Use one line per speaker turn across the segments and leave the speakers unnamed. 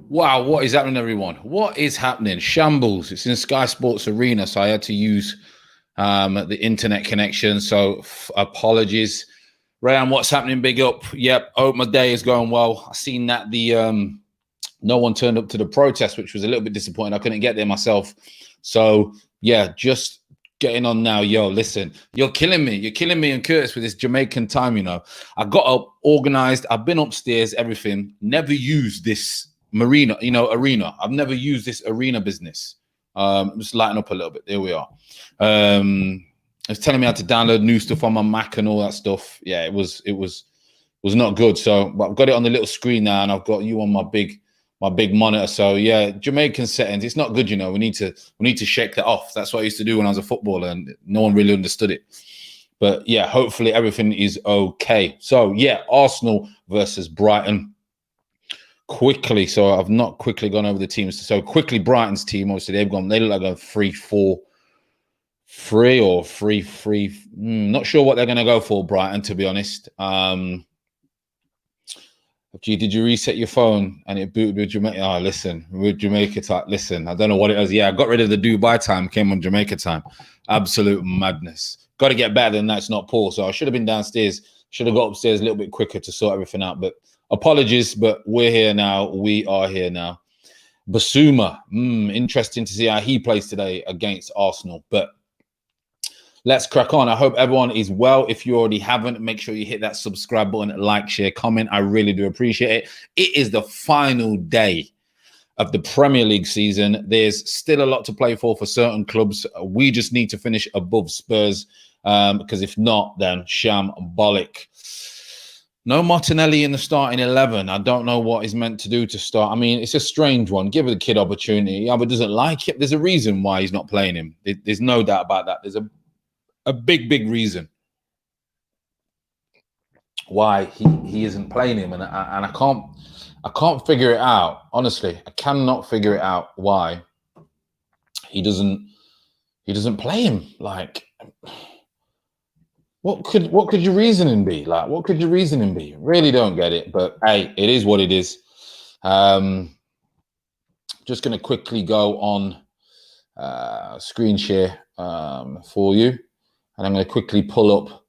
Wow, what is happening, everyone? What is happening? Shambles. It's in Sky Sports Arena, so I had to use the internet connection. So apologies. Rayan, what's happening? Big up. Yep, hope my day is going well. I seen that the no one turned up to the protest, which was a little bit disappointing. I couldn't get there myself. So yeah, just getting on now. Yo, listen, you're killing me. You're killing me and Curtis with this Jamaican time, you know. I got up, organized. I've been upstairs, everything. Never used this arena. I've never used this arena business. Just lighten up a little bit. There we are. It's telling me how to download new stuff on my Mac and all that stuff. Yeah, it was not good. So, but I've got it on the little screen now, and I've got you on my big monitor. So yeah, Jamaican settings. It's not good, you know. We need to shake that off. That's what I used to do when I was a footballer, and no one really understood it. But yeah, hopefully everything is okay. So yeah, Arsenal versus Brighton. Quickly, so I've not quickly gone over the teams. So quickly, Brighton's team, obviously they look like a 3-4-3 or 3-3. Not sure what they're going to go for, Brighton, to be honest. Did you reset your phone and it booted with Jamaica? Oh, listen, with Jamaica time. Listen, I don't know what it is. Yeah, I got rid of the Dubai time, came on Jamaica time. Absolute madness. Got to get better than that. It's not Paul. So I should have been downstairs. Should have got upstairs a little bit quicker to sort everything out. But apologies, but we're here now. We are here now. Basuma, interesting to see how he plays today against Arsenal. But let's crack on. I hope everyone is well. If you already haven't, make sure you hit that subscribe button, like, share, comment. I really do appreciate it. It is the final day of the Premier League season. There's still a lot to play for certain clubs. We just need to finish above Spurs because if not, then shambolic. No Martinelli in the starting 11. I don't know what he's meant to do to start. I mean, it's a strange one. Give the kid opportunity. Yeah, but doesn't like it. There's a reason why he's not playing him. There's no doubt about that. There's a big reason why he isn't playing him, and I can't figure it out. Honestly, I cannot figure it out why he doesn't play him. Like, what could your reasoning be? Like, what could your reasoning be? Really don't get it. But hey, it is what it is. Just going to quickly go on screen share for you. And I'm going to quickly pull up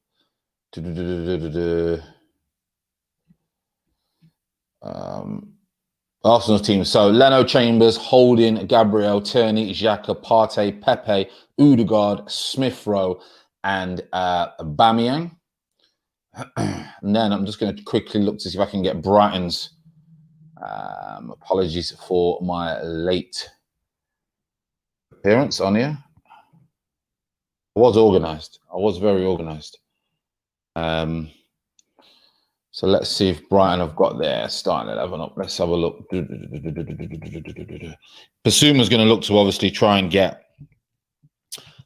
Arsenal's team. So Leno, Chambers, Holding, Gabriel, Tierney, Xhaka, Partey, Pepe, Odegaard, Smith Rowe, and Aubameyang. And then I'm just going to quickly look to see if I can get Brighton's. Apologies for my late appearance on here. I was organized. I was very organized. So let's see if Brighton have got their starting 11 up. Let's have a look. Basuma's going to look to obviously try and get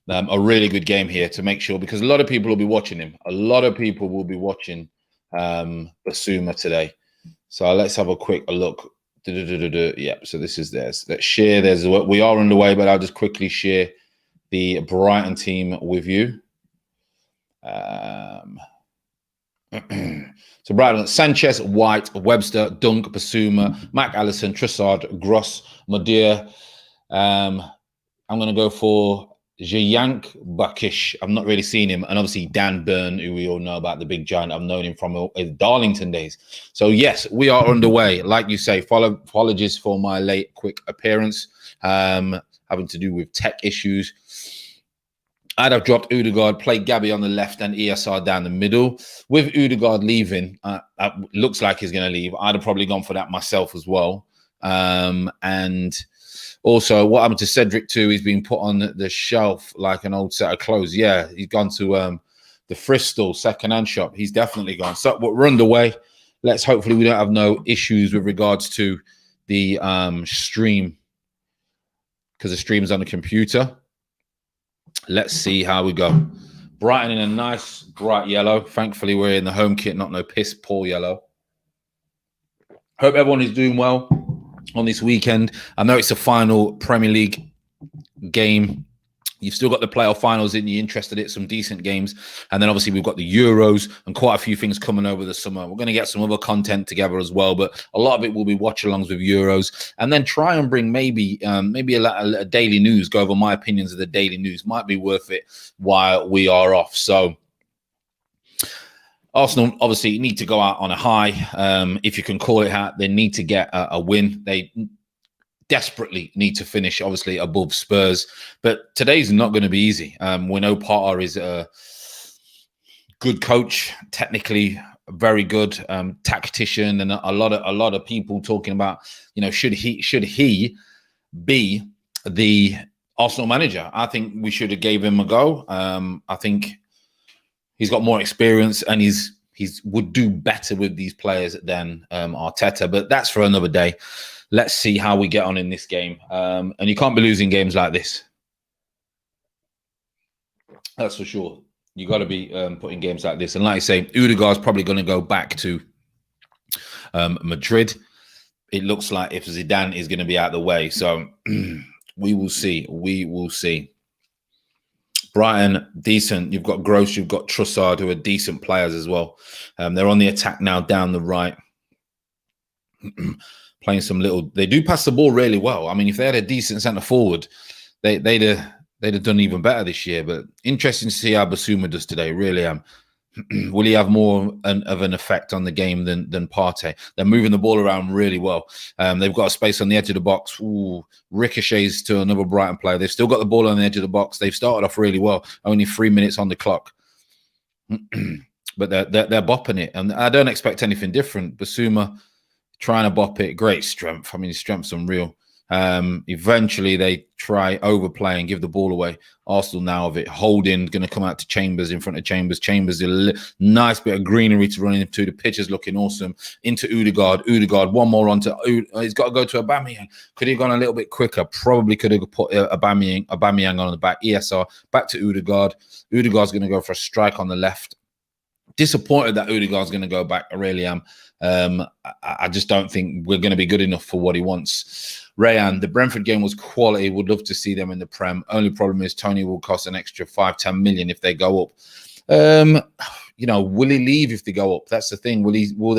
a really good game here to make sure, because a lot of people will be watching him. A lot of people will be watching Basuma today. So let's have a quick look. Yep. So this is theirs. Let's share. We are underway, but I'll just quickly share the Brighton team with you. So Brighton: Sanchez, White, Webster, Dunk, Basuma, Mac Allison, Trossard, Gross, Madeira. I'm going to go for Jayank Bakish. I've not really seen him. And obviously Dan Burn, who we all know about, the big giant. I've known him from his Darlington days. So yes, we are underway. Like you say, apologies for my late quick appearance, having to do with tech issues. I'd have dropped Odegaard, played Gabby on the left and ESR down the middle. With Odegaard leaving, looks like he's going to leave. I'd have probably gone for that myself as well. And also, what happened to Cedric too? He's been put on the shelf like an old set of clothes. Yeah, he's gone to the Bristol second-hand shop. He's definitely gone. So we're underway. Let's hopefully we don't have no issues with regards to the stream, because the stream's on the computer. Let's see how we go. Brighton in a nice bright yellow. Thankfully, we're in the home kit, not no piss poor yellow. Hope everyone is doing well on this weekend. I know it's a final Premier League game You've still got the playoff finals in. You're interested in some decent games. And then obviously we've got the Euros and quite a few things coming over the summer. We're going to get some other content together as well, but a lot of it will be watch-alongs with Euros. And then try and bring maybe a daily news, go over my opinions of the daily news. Might be worth it while we are off. So Arsenal obviously need to go out on a high. If you can call it that, they need to get a win. They desperately need to finish, obviously, above Spurs. But today's not going to be easy. We know Potter is a good coach, technically very good tactician, and a lot of people talking about, should he be the Arsenal manager? I think we should have gave him a go. I think he's got more experience and he's would do better with these players than Arteta. But that's for another day. Let's see how we get on in this game. And you can't be losing games like this. That's for sure. You got to be putting games like this. And like I say, Odegaard's probably going to go back to Madrid. It looks like if Zidane is going to be out of the way. So we will see. We will see. Brighton, decent. You've got Gross, you've got Trossard, who are decent players as well. They're on the attack now down the right. Playing some little, they do pass the ball really well. I mean, if they had a decent centre forward, they'd have done even better this year. But interesting to see how Basuma does today. Really am. Will he have more of an effect on the game than Partey? They're moving the ball around really well. They've got a space on the edge of the box. Ooh, ricochets to another Brighton player. They've still got the ball on the edge of the box. They've started off really well. Only 3 minutes on the clock. But they're bopping it. And I don't expect anything different. Basuma trying to bop it, great strength. I mean, his strength's unreal. Eventually, they try overplay and give the ball away. Arsenal now of it. Holding, going to come out to Chambers in front of Chambers. Chambers, a nice bit of greenery to run into. The pitch is looking awesome. Into Odegaard. Odegaard, one more onto. He's got to go to Aubameyang. Could he have gone a little bit quicker? Probably could have put Aubameyang on the back. ESR back to Odegaard. Odegaard's going to go for a strike on the left. Disappointed that Odegaard's going to go back. I really am. I just don't think we're going to be good enough for what he wants. Rayan, the Brentford game was quality. Would love to see them in the Prem. Only problem is Tony will cost an extra 5-10 million if they go up. Will he leave if they go up? That's the thing. Will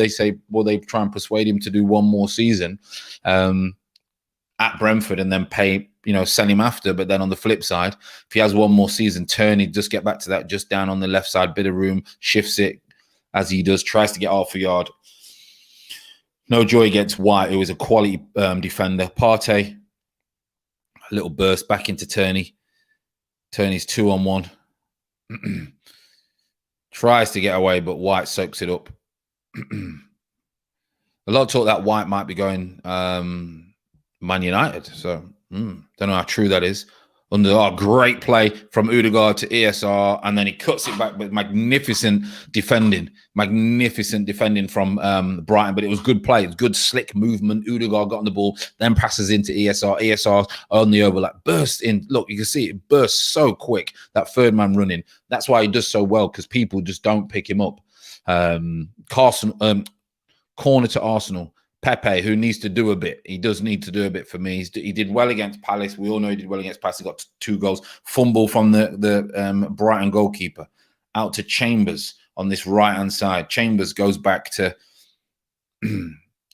they try and persuade him to do one more season at Brentford and then pay, sell him after? But then on the flip side, if he has one more season, Turney just get back to that, just down on the left side, bit of room, shifts it as he does, tries to get half a yard. No joy against White, who is a quality defender. Partey, a little burst back into Turney. Turney's 2-on-1. Tries to get away, but White soaks it up. A lot of talk that White might be going Man United. So, don't know how true that is. Great play from Odegaard to ESR, and then he cuts it back with magnificent defending from Brighton. But it was good play. It was good slick movement. Odegaard got on the ball, then passes into ESR. ESR on the overlap, burst in. Look, you can see it bursts so quick, that third man running. That's why he does so well, because people just don't pick him up. Corner to Arsenal. Pepe, who needs to do a bit. He does need to do a bit for me. He did well against Palace. We all know he did well against Palace. He got 2 goals. Fumble from the Brighton goalkeeper. Out to Chambers on this right-hand side. Chambers goes back to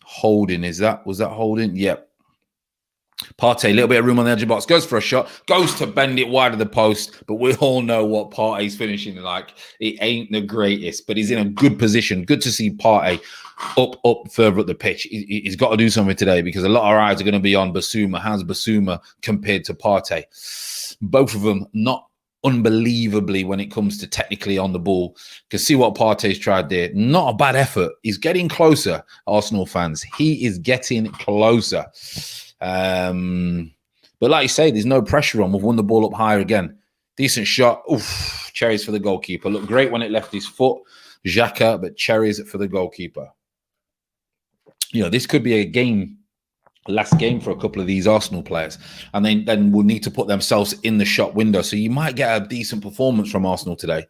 Holding. Was that Holding? Yep. Partey, a little bit of room on the edge of the box. Goes for a shot. Goes to bend it wide of the post. But we all know what Partey's finishing like. It ain't the greatest, but he's in a good position. Good to see Partey up further up the pitch. He's got to do something today, because a lot of our eyes are going to be on Basuma. How's Basuma compared to Partey? Both of them not unbelievably when it comes to technically on the ball. You can see what Partey's tried there. Not a bad effort. He's getting closer, Arsenal fans. He is getting closer. But like you say, there's no pressure on. We've won the ball up higher again. Decent shot. Oof, cherries for the goalkeeper. Looked great when it left his foot. Xhaka, but cherries for the goalkeeper. This could be a last game for a couple of these Arsenal players. And then will need to put themselves in the shot window. So you might get a decent performance from Arsenal today.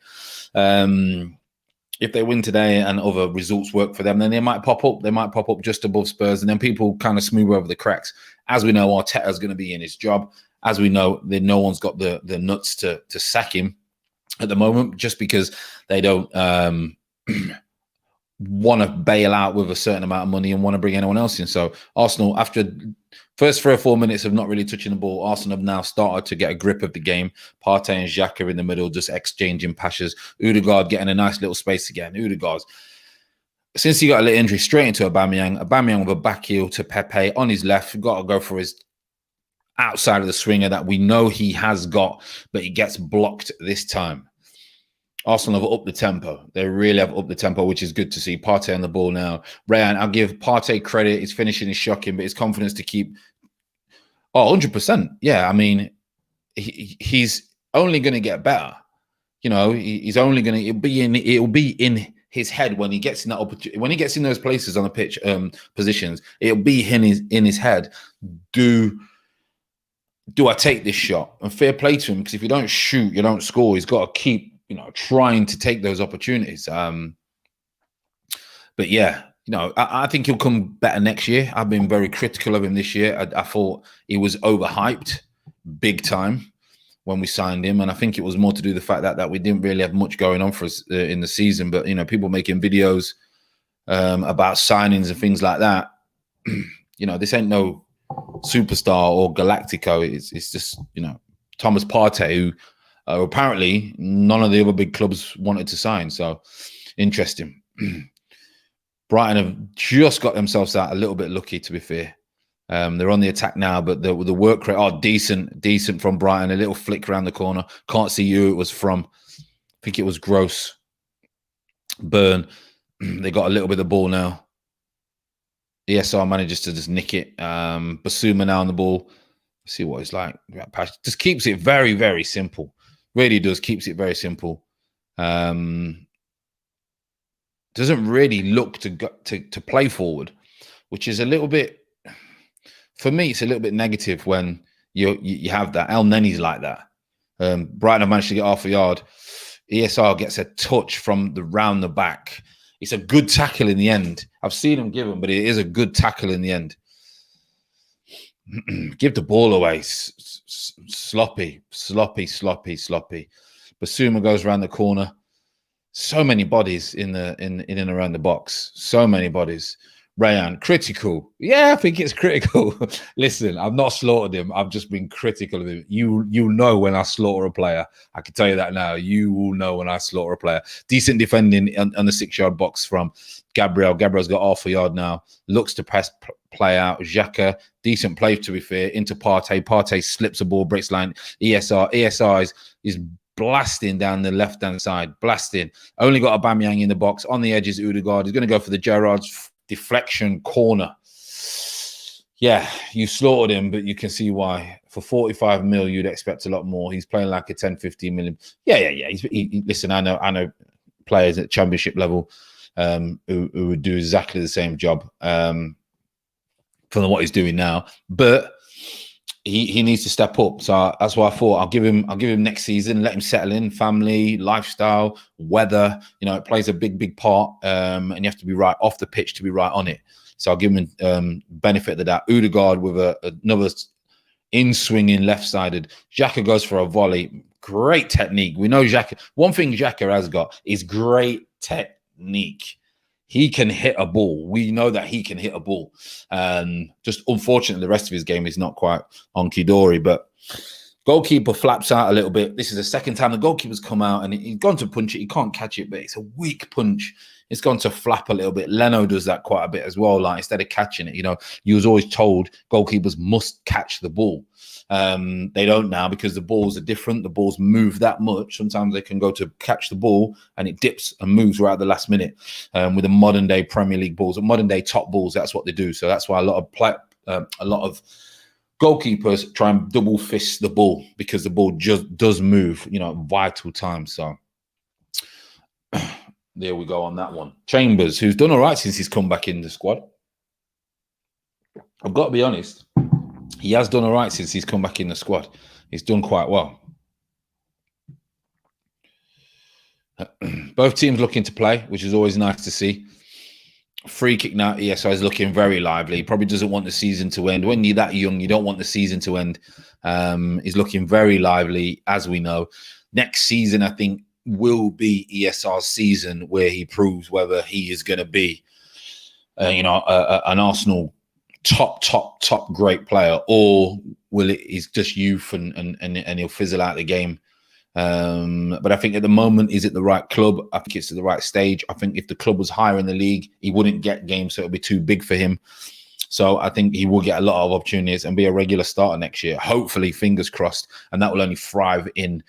If they win today and other results work for them, then they might pop up. They might pop up just above Spurs, and then people kind of smooth over the cracks. As we know, Arteta's going to be in his job. as we know, no one's got the nuts to sack him at the moment, just because they don't want to bail out with a certain amount of money and want to bring anyone else in. So Arsenal, after first 3 or 4 minutes of not really touching the ball, Arsenal have now started to get a grip of the game. Partey and Xhaka in the middle, just exchanging passes. Odegaard getting a nice little space again. Odegaard, since he got a little injury, straight into Aubameyang with a back heel to Pepe on his left. Got to go for his outside of the swinger that we know he has got, but he gets blocked this time. Arsenal have upped the tempo. They really have upped the tempo, which is good to see. Partey on the ball now. Rayan, I'll give Partey credit. His finishing is shocking, but his confidence to keep... 100%. Yeah, I mean, he's only going to get better. You know, he's only going to... It'll be in his head when he gets in that opportunity. When he gets in those places on the pitch positions, it'll be in his head. Do I take this shot? And fair play to him, because if you don't shoot, you don't score. He's got to keep trying to take those opportunities. But yeah, I think he'll come better next year. I've been very critical of him this year. I thought he was overhyped big time when we signed him, and I think it was more to do with the fact that we didn't really have much going on for us in the season. But people making videos about signings and things like that. This ain't no superstar or Galactico. It's just Thomas Partey, who apparently none of the other big clubs wanted to sign. So interesting. Brighton have just got themselves out a little bit lucky, to be fair. They're on the attack now, but the work rate, decent from Brighton. A little flick around the corner. Can't see who it was from. I think it was Gross. Burn. They got a little bit of the ball now. ESR manages to just nick it. Basuma now on the ball. See what it's like. Just keeps it very, very simple. Really does. Keeps it very simple. Doesn't really look to play forward, which is a little bit, for me, it's a little bit negative when you have that. El Neni's like that. Brighton have managed to get half a yard. ESR gets a touch from round the back. It's a good tackle in the end. I've seen him give him, but it is a good tackle in the end. Give the ball away. Sloppy. Basuma goes around the corner. So many bodies in and around the box. So many bodies. Rayan, critical. Yeah, I think it's critical. Listen, I've not slaughtered him. I've just been critical of him. You know when I slaughter a player. I can tell you that now. You will know when I slaughter a player. Decent defending on the 6-yard box from Gabriel. Gabriel's got half a yard now. Looks to press play out. Xhaka, decent play, to be fair, into Partey. Partey slips a ball, breaks line. ESR is blasting down the left-hand side. Blasting. Only got Aubameyang in the box. On the edges, Odegaard. He's going to go for the Gerrard's deflection corner. Yeah, you slaughtered him, but you can see why. For 45 mil, you'd expect a lot more. He's playing like a 10, 15 million. Yeah. Listen, I know players at championship level who would do exactly the same job from what he's doing now, but he needs to step up. So that's why I thought I'll give him next season, let him settle in, family, lifestyle, weather. It plays a big part, and you have to be right off the pitch to be right on it. So I'll give him benefit of that. Odegaard with another in-swinging left-sided. Xhaka goes for a volley. Great technique. We know Xhaka. One thing Xhaka has got is great technique. He can hit a ball. We know that he can hit a ball. Just unfortunately, the rest of his game is not quite honky-dory. But goalkeeper flaps out a little bit. This is the second time the goalkeeper's come out and he's gone to punch it. He can't catch it, but it's a weak punch. It's gone to flap a little bit. Leno does that quite a bit as well. Like, instead of catching it, you was always told goalkeepers must catch the ball. They don't now, because the balls are different. The balls move that much. Sometimes they can go to catch the ball and it dips and moves right at the last minute. With the modern day Premier League balls, or modern day top balls, that's what they do. So that's why a lot of goalkeepers try and double fist the ball, because the ball just does move, at vital times. So there we go on that one. Chambers, who's done all right since he's come back in the squad. I've got to be honest. He has done all right since he's come back in the squad. He's done quite well. Both teams looking to play, which is always nice to see. Free kick now, ESR is looking very lively. He probably doesn't want the season to end. When you're that young, you don't want the season to end. He's looking very lively, as we know. Next season, I think, will be ESR's season where he proves whether he is going to be, an Arsenal top great player, or will it is just youth and he'll fizzle out the game. But I think at the moment he's at the right club. I think it's at the right stage. I think if the club was higher in the league, he wouldn't get games, so it'll be too big for him. So I think he will get a lot of opportunities and be a regular starter next year. Hopefully, fingers crossed, and that will only thrive in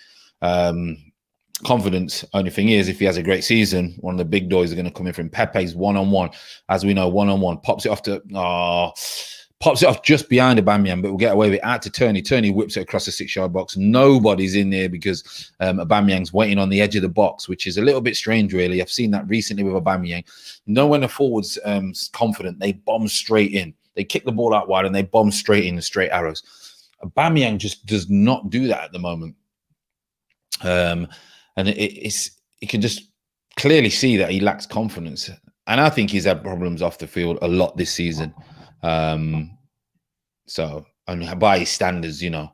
confidence. Only thing is, if he has a great season, one of the big doors are going to come in from Pepe's one-on-one. As we know, one-on-one pops it off just behind Aubameyang, but we'll get away with it. Out to Turney. Turney whips it across the 6-yard box. Nobody's in there because Aubameyang's waiting on the edge of the box, which is a little bit strange, really. I've seen that recently with Aubameyang. You know, when the forward's confident, they bomb straight in. They kick the ball out wide and they bomb straight in, straight arrows. Aubameyang just does not do that at the moment. And you can just clearly see that he lacks confidence. And I think he's had problems off the field a lot this season. So, and by his standards, you know,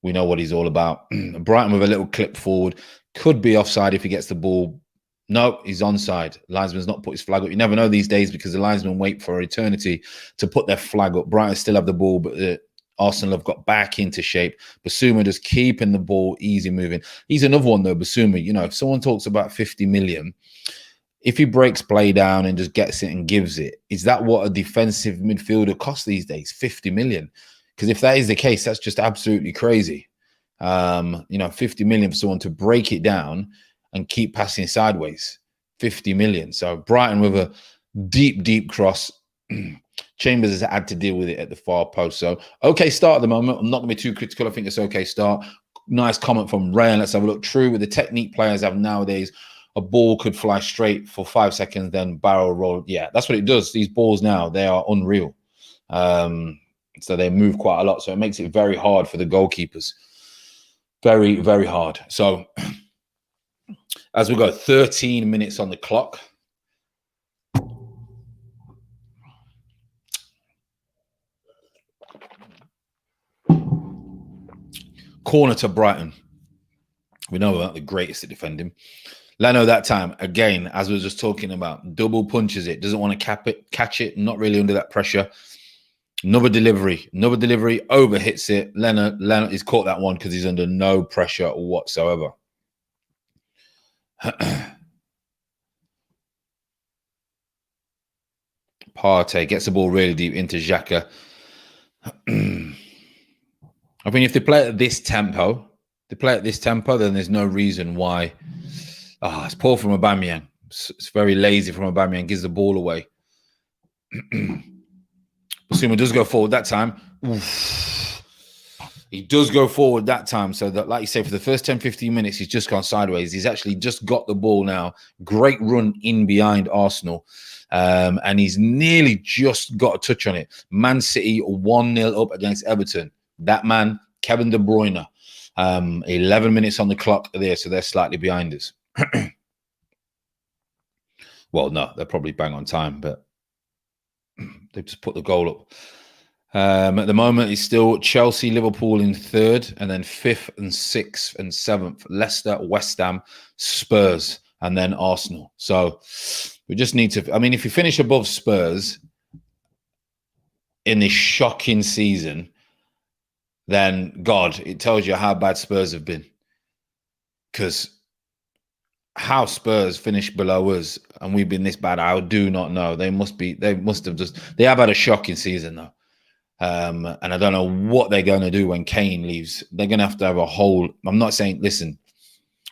we know what he's all about. Brighton with a little clip forward, could be offside if he gets the ball. No, he's onside. Linesman's not put his flag up. You never know these days because the linesmen wait for eternity to put their flag up. Brighton still have the ball, but Arsenal have got back into shape. Basuma just keeping the ball easy moving. He's another one though, Basuma. You know, if someone talks about 50 million, if he breaks play down and just gets it and gives it, is that what a defensive midfielder costs these days? 50 million? Because if that is the case, that's just absolutely crazy. 50 million for someone to break it down and keep passing sideways. 50 million. So Brighton with a deep cross. Chambers has had to deal with it at the far post. So okay start at the moment. I'm not going to be too critical. I think it's okay start. Nice comment from Ryan. Let's have a look. True, with the technique players have nowadays, a ball could fly straight for 5 seconds, then barrel roll. Yeah, that's what it does. These balls now, they are unreal. So they move quite a lot. So it makes it very hard for the goalkeepers. Very, very hard. So as we go, 13 minutes on the clock. Corner to Brighton. We know about the greatest at defending. Leno that time, again, as we were just talking about, double punches it, doesn't want to catch it, not really under that pressure. Another delivery, over hits it. Leno he's caught that one because he's under no pressure whatsoever. Partey gets the ball really deep into Xhaka. I mean, if they play at this tempo, then there's no reason why. It's poor from Aubameyang. It's very lazy from Aubameyang. Gives the ball away. Basuma does go forward that time. Oof. He does go forward that time. So that, like you say, for the first 10, 15 minutes, he's just gone sideways. He's actually just got the ball now. Great run in behind Arsenal. And he's nearly just got a touch on it. Man City 1-0 up against Everton. That man, Kevin De Bruyne. 11 minutes on the clock there, so they're slightly behind us. Well, no, they're probably bang on time, but they've just put the goal up. At the moment, it's still Chelsea, Liverpool in third, and then 5th and 6th and 7th, Leicester, West Ham, Spurs, and then Arsenal. So we just need to, I mean, if you finish above Spurs in this shocking season, then God, it tells you how bad Spurs have been. Because how Spurs finished below us and we've been this bad, I do not know. They have had a shocking season though. And I don't know what they're going to do when Kane leaves. They're going to have a whole, I'm not saying, listen,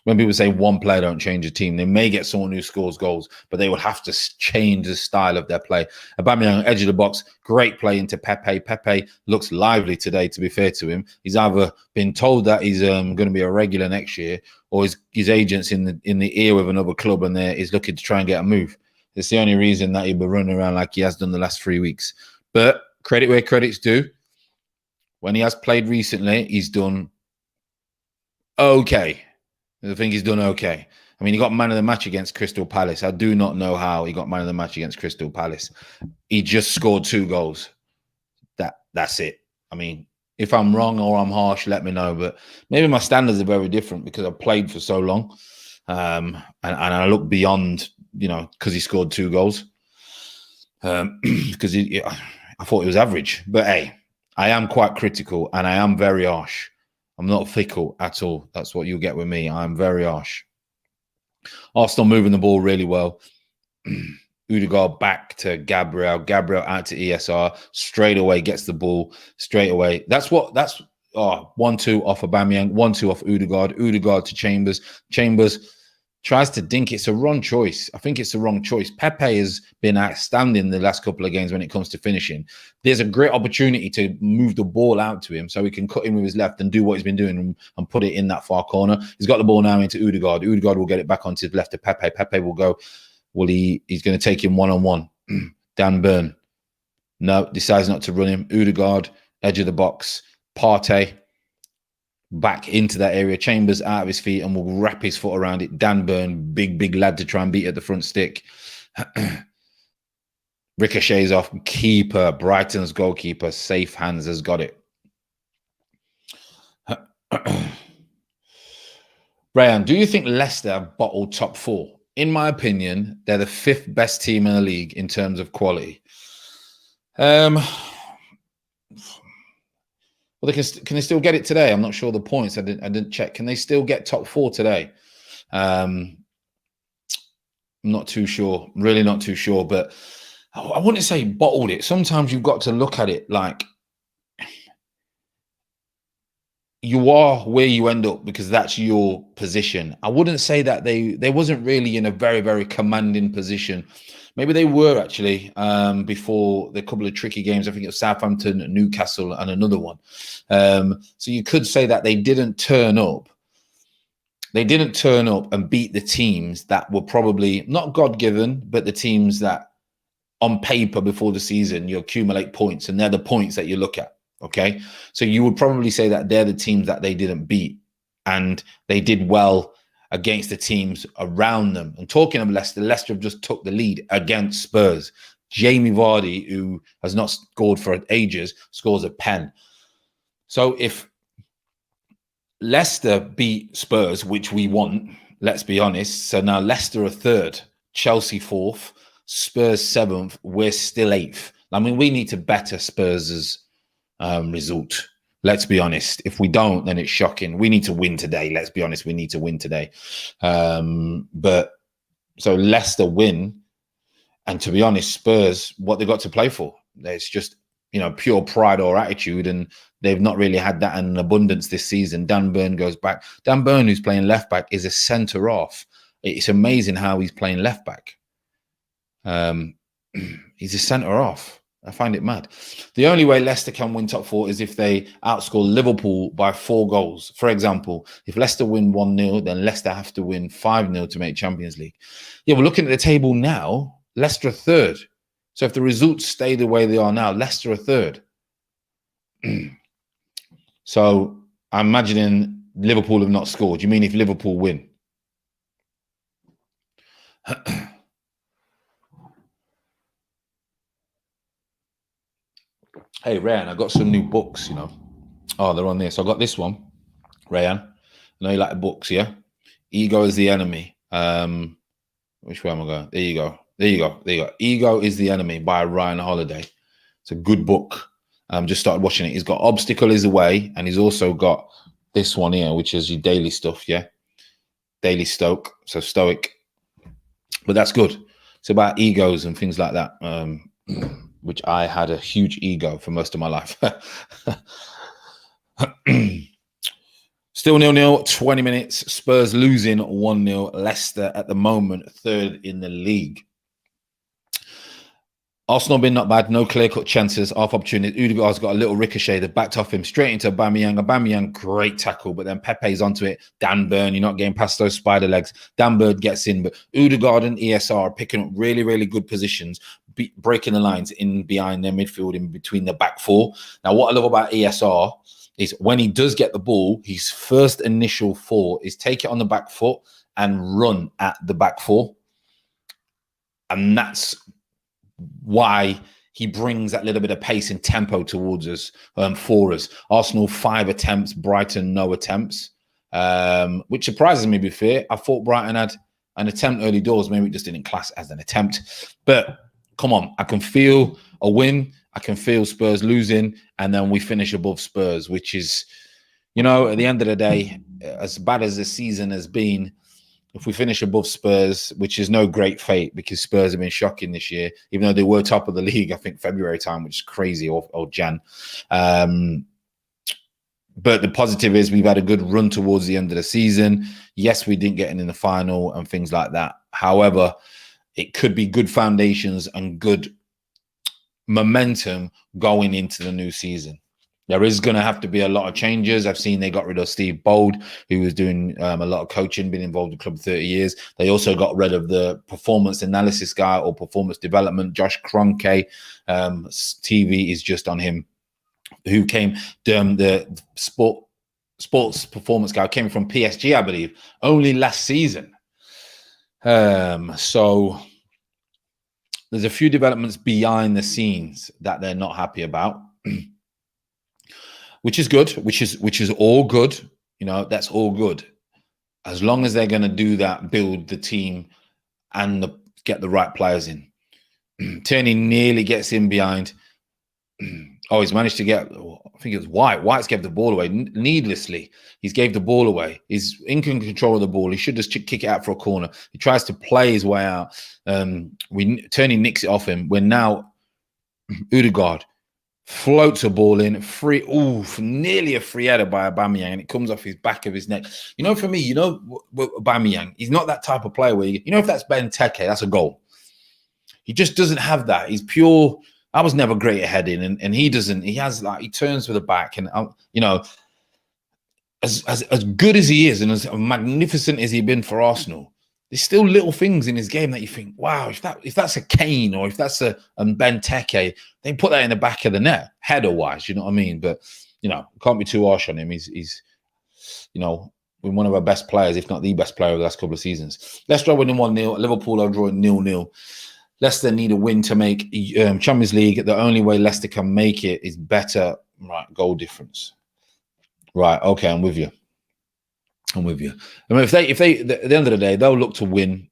when people say one player don't change a team, they may get someone who scores goals, but they will have to change the style of their play. Aubameyang, edge of the box, great play into Pepe. Pepe looks lively today, to be fair to him. He's either been told that he's going to be a regular next year, or his agent's in the ear with another club and he's looking to try and get a move. It's the only reason that he'll be running around like he has done the last 3 weeks. But credit where credit's due. When he has played recently, he's done okay. I think he's done okay. I mean, he got man of the match against Crystal Palace. I do not know how he got man of the match against Crystal Palace. He just scored 2 goals. That's it. I mean, if I'm wrong or I'm harsh, let me know. But maybe my standards are very different because I've played for so long. And I look beyond, because he scored 2 goals. Because I thought he was average. But hey, I am quite critical and I am very harsh. I'm not fickle at all. That's what you get with me. I'm very harsh. Arsenal moving the ball really well. Odegaard back to Gabriel. Gabriel out to ESR. Straight away gets the ball. Straight away. That's 1-2 off Aubameyang. 1-2 off Odegaard. Odegaard to Chambers. Chambers tries to dink. It's a wrong choice. I think it's the wrong choice. Pepe has been outstanding the last couple of games when it comes to finishing. There's a great opportunity to move the ball out to him so he can cut in with his left and do what he's been doing and put it in that far corner. He's got the ball now into Odegaard. Odegaard will get it back onto his left to Pepe. Pepe will go. Well, he's going to take him one-on-one. Dan Burn. No, decides not to run him. Odegaard, edge of the box. Partey back into that area. Chambers out of his feet and will wrap his foot around it. Dan Burn, big lad to try and beat at the front stick. Ricochets off. Keeper, Brighton's goalkeeper, safe hands, has got it. Brian, do you think Leicester have bottled top 4? In my opinion, they're the 5th best team in the league in terms of quality. Well, can they still get it today? I'm not sure the points. I didn't check. Can they still get top 4 today? I'm not too sure. Really not too sure. But I wouldn't say bottled it. Sometimes you've got to look at it like you are where you end up because that's your position. I wouldn't say that they wasn't really in a very, very commanding position. Maybe they were actually before the couple of tricky games. I think it was Southampton, Newcastle, and another one. So you could say that they didn't turn up. They didn't turn up and beat the teams that were probably not God-given, but the teams that on paper before the season, you accumulate points and they're the points that you look at. Okay. So you would probably say that they're the teams that they didn't beat and they did well against the teams around them. And talking of Leicester, Leicester have just took the lead against Spurs. Jamie Vardy, who has not scored for ages, scores a pen. So if Leicester beat Spurs, which we want, let's be honest. So now Leicester are 3rd, Chelsea 4th, Spurs 7th. We're still 8th. I mean, we need to better Spurs' result. Let's be honest. If we don't, then it's shocking. We need to win today. Let's be honest. We need to win today. But so Leicester win. And to be honest, Spurs, what they got to play for? It's just, pure pride or attitude. And they've not really had that in abundance this season. Dan Burn goes back. Dan Burn, who's playing left back, is a centre off. It's amazing how he's playing left back. He's a centre off. I find it mad. The only way Leicester can win top 4 is if they outscore Liverpool by 4 goals. For example, if Leicester win 1-0, then Leicester have to win 5-0 to make Champions League. Yeah, we're looking at the table now. Leicester are 3rd. So if the results stay the way they are now, Leicester are 3rd. So I'm imagining Liverpool have not scored. You mean if Liverpool win? Hey, Rayan, I got some new books, Oh, they're on there. So I got this one, Rayan. I know you like books, yeah? Ego is the Enemy. Which way am I going? There you go. Ego is the Enemy by Ryan Holiday. It's a good book. Just started watching it. He's got Obstacle is the Way, and he's also got this one here, which is your daily stuff, yeah? Daily Stoic, so Stoic. But that's good. It's about egos and things like that. Which I had a huge ego for most of my life. Still 0-0, 20 minutes. Spurs losing 1-0. Leicester at the moment 3rd in the league. Arsenal been not bad. No clear-cut chances, half opportunities. Odegaard's got a little ricochet that backed off him straight into Aubameyang. Aubameyang, great tackle, but then Pepe's onto it. Dan Burn, you're not getting past those spider legs. Dan Burn gets in, but Odegaard and ESR are picking up really, really good positions, breaking the lines in behind their midfield, in between the back 4. Now, what I love about ESR is when he does get the ball, his first initial thought is take it on the back foot and run at the back four. And that's why he brings that little bit of pace and tempo towards us, for us. Arsenal 5 attempts, Brighton no attempts, which surprises me, to be fair. I thought Brighton had an attempt early doors. Maybe it just didn't class as an attempt. But come on, I can feel a win. I can feel Spurs losing, and then we finish above Spurs, which is, you know, at the end of the day, as bad as the season has been, if we finish above Spurs, which is no great fate because Spurs have been shocking this year, even though they were top of the league, I think February time, which is crazy, or Jan. But the positive is we've had a good run towards the end of the season. Yes, we didn't get in the final and things like that. However, it could be good foundations and good momentum going into the new season. There is going to have to be a lot of changes. I've seen they got rid of Steve Bold, who was doing a lot of coaching, been involved in the club 30 years. They also got rid of the performance analysis guy or performance development, Josh Kroenke. TV is just on him, who came, the sports performance guy came from PSG, I believe, only last season. So there's a few developments behind the scenes that they're not happy about. Which is good, which is all good. You know, that's all good. As long as they're going to do that, build the team and get the right players in. Tierney nearly gets in behind. Oh, he's managed to get, I think it was White. White's gave the ball away needlessly. He's gave the ball away. He's in control of the ball. He should just kick it out for a corner. He tries to play his way out. Tierney nicks it off him. We're now Odegaard floats a ball in, nearly a free header by Aubameyang, and it comes off his back of his neck. You know, for me, you know, Aubameyang, he's not that type of player where, you know, if that's Benteke, that's a goal. He just doesn't have that. He's pure. I was never great at heading, and he doesn't. He has, like, he turns with the back, and you know, as good as he is and as magnificent as he's been for Arsenal, there's still little things in his game that you think, wow, if that's a Kane or if that's a Benteke, they put that in the back of the net, header-wise, you know what I mean? But, you know, can't be too harsh on him. He's you know, one of our best players, if not the best player of the last couple of seasons. Leicester are winning 1-0. Liverpool are drawing 0-0. Leicester need a win to make Champions League. The only way Leicester can make it is better, right, goal difference. Right, okay, I'm with you. I mean, if they, at the end of the day, they'll look to win,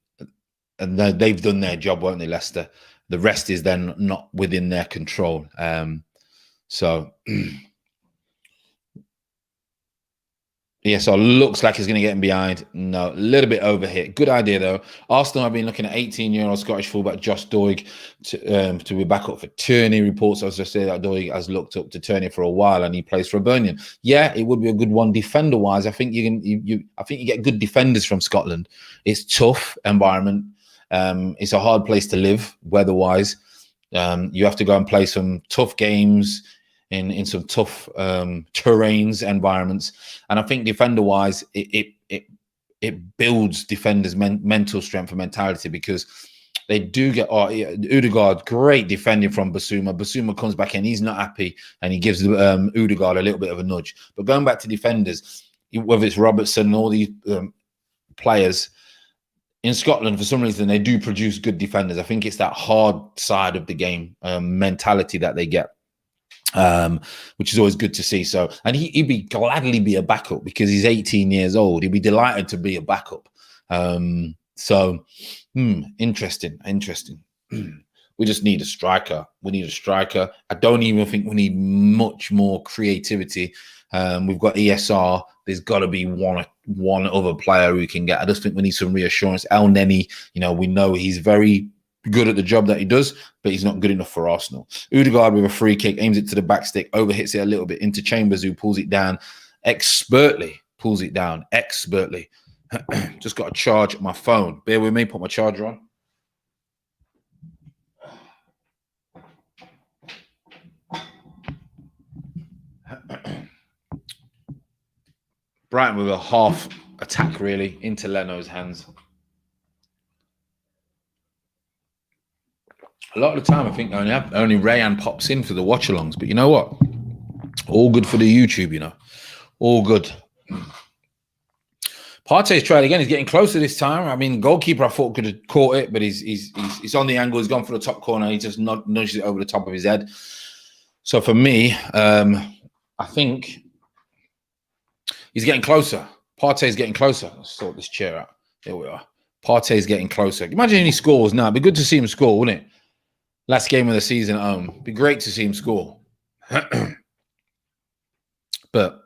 and they've done their job, won't they, Leicester? The rest is then not within their control. So yeah, so it looks like he's going to get him behind. No, a little bit overhit. Good idea, though. Arsenal have been looking at 18-year-old Scottish fullback Josh Doig to be back up for Tierney. Reports, I was just saying, that Doig has looked up to Tierney for a while, and he plays for Hibernian. Yeah, it would be a good one defender-wise. I think you get good defenders from Scotland. It's tough environment. It's a hard place to live, weather-wise. You have to go and play some tough games in some tough terrains, environments, and I think defender-wise, it builds defenders' mental strength and mentality, because they do get Odegaard, great defending from Basuma. Basuma comes back and he's not happy, and he gives Odegaard a little bit of a nudge. But going back to defenders, whether it's Robertson and all these players in Scotland, for some reason they do produce good defenders. I think it's that hard side of the game mentality that they get. Which is always good to see. So, and he'd gladly be a backup because he's 18 years old. He'd be delighted to be a backup. Interesting. We just need a striker. I don't even think we need much more creativity. We've got ESR. There's got to be one other player who can get. I just think we need some reassurance. El Neni, you know, we know he's very good at the job that he does, but he's not good enough for Arsenal. Odegaard with a free kick, aims it to the back stick, overhits it a little bit into Chambers, who pulls it down expertly. Just got to charge my phone. Bear with me, put my charger on. Brighton with a half attack, really, into Leno's hands. A lot of the time, I think only Rayan pops in for the watch-alongs. But you know what? All good for the YouTube, you know. All good. Partey's tried again. He's getting closer this time. I mean, goalkeeper I thought could have caught it, but he's on the angle. He's gone for the top corner. He just nudges it over the top of his head. So for me, I think he's getting closer. Partey's getting closer. Let's sort this chair out. Here we are. Partey's getting closer. Imagine he scores now. It'd be good to see him score, wouldn't it? Last game of the season at home. It'd be great to see him score. But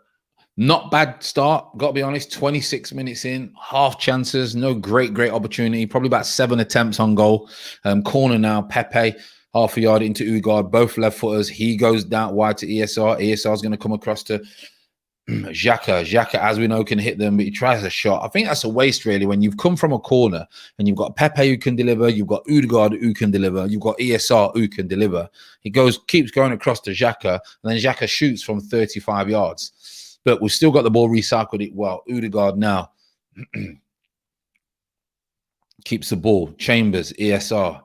not bad start, got to be honest. 26 minutes in, half chances, no great opportunity. Probably about 7 attempts on goal. Corner now, Pepe, half a yard into Odegaard, both left footers. He goes down wide to ESR. ESR is going to come across to Xhaka. Xhaka, as we know, can hit them, but he tries a shot. I think that's a waste, really, when you've come from a corner and you've got Pepe who can deliver, you've got Odegaard who can deliver, you've got ESR who can deliver. He keeps going across to Xhaka, and then Xhaka shoots from 35 yards. But we've still got the ball recycled it well. Odegaard now keeps the ball. Chambers, ESR.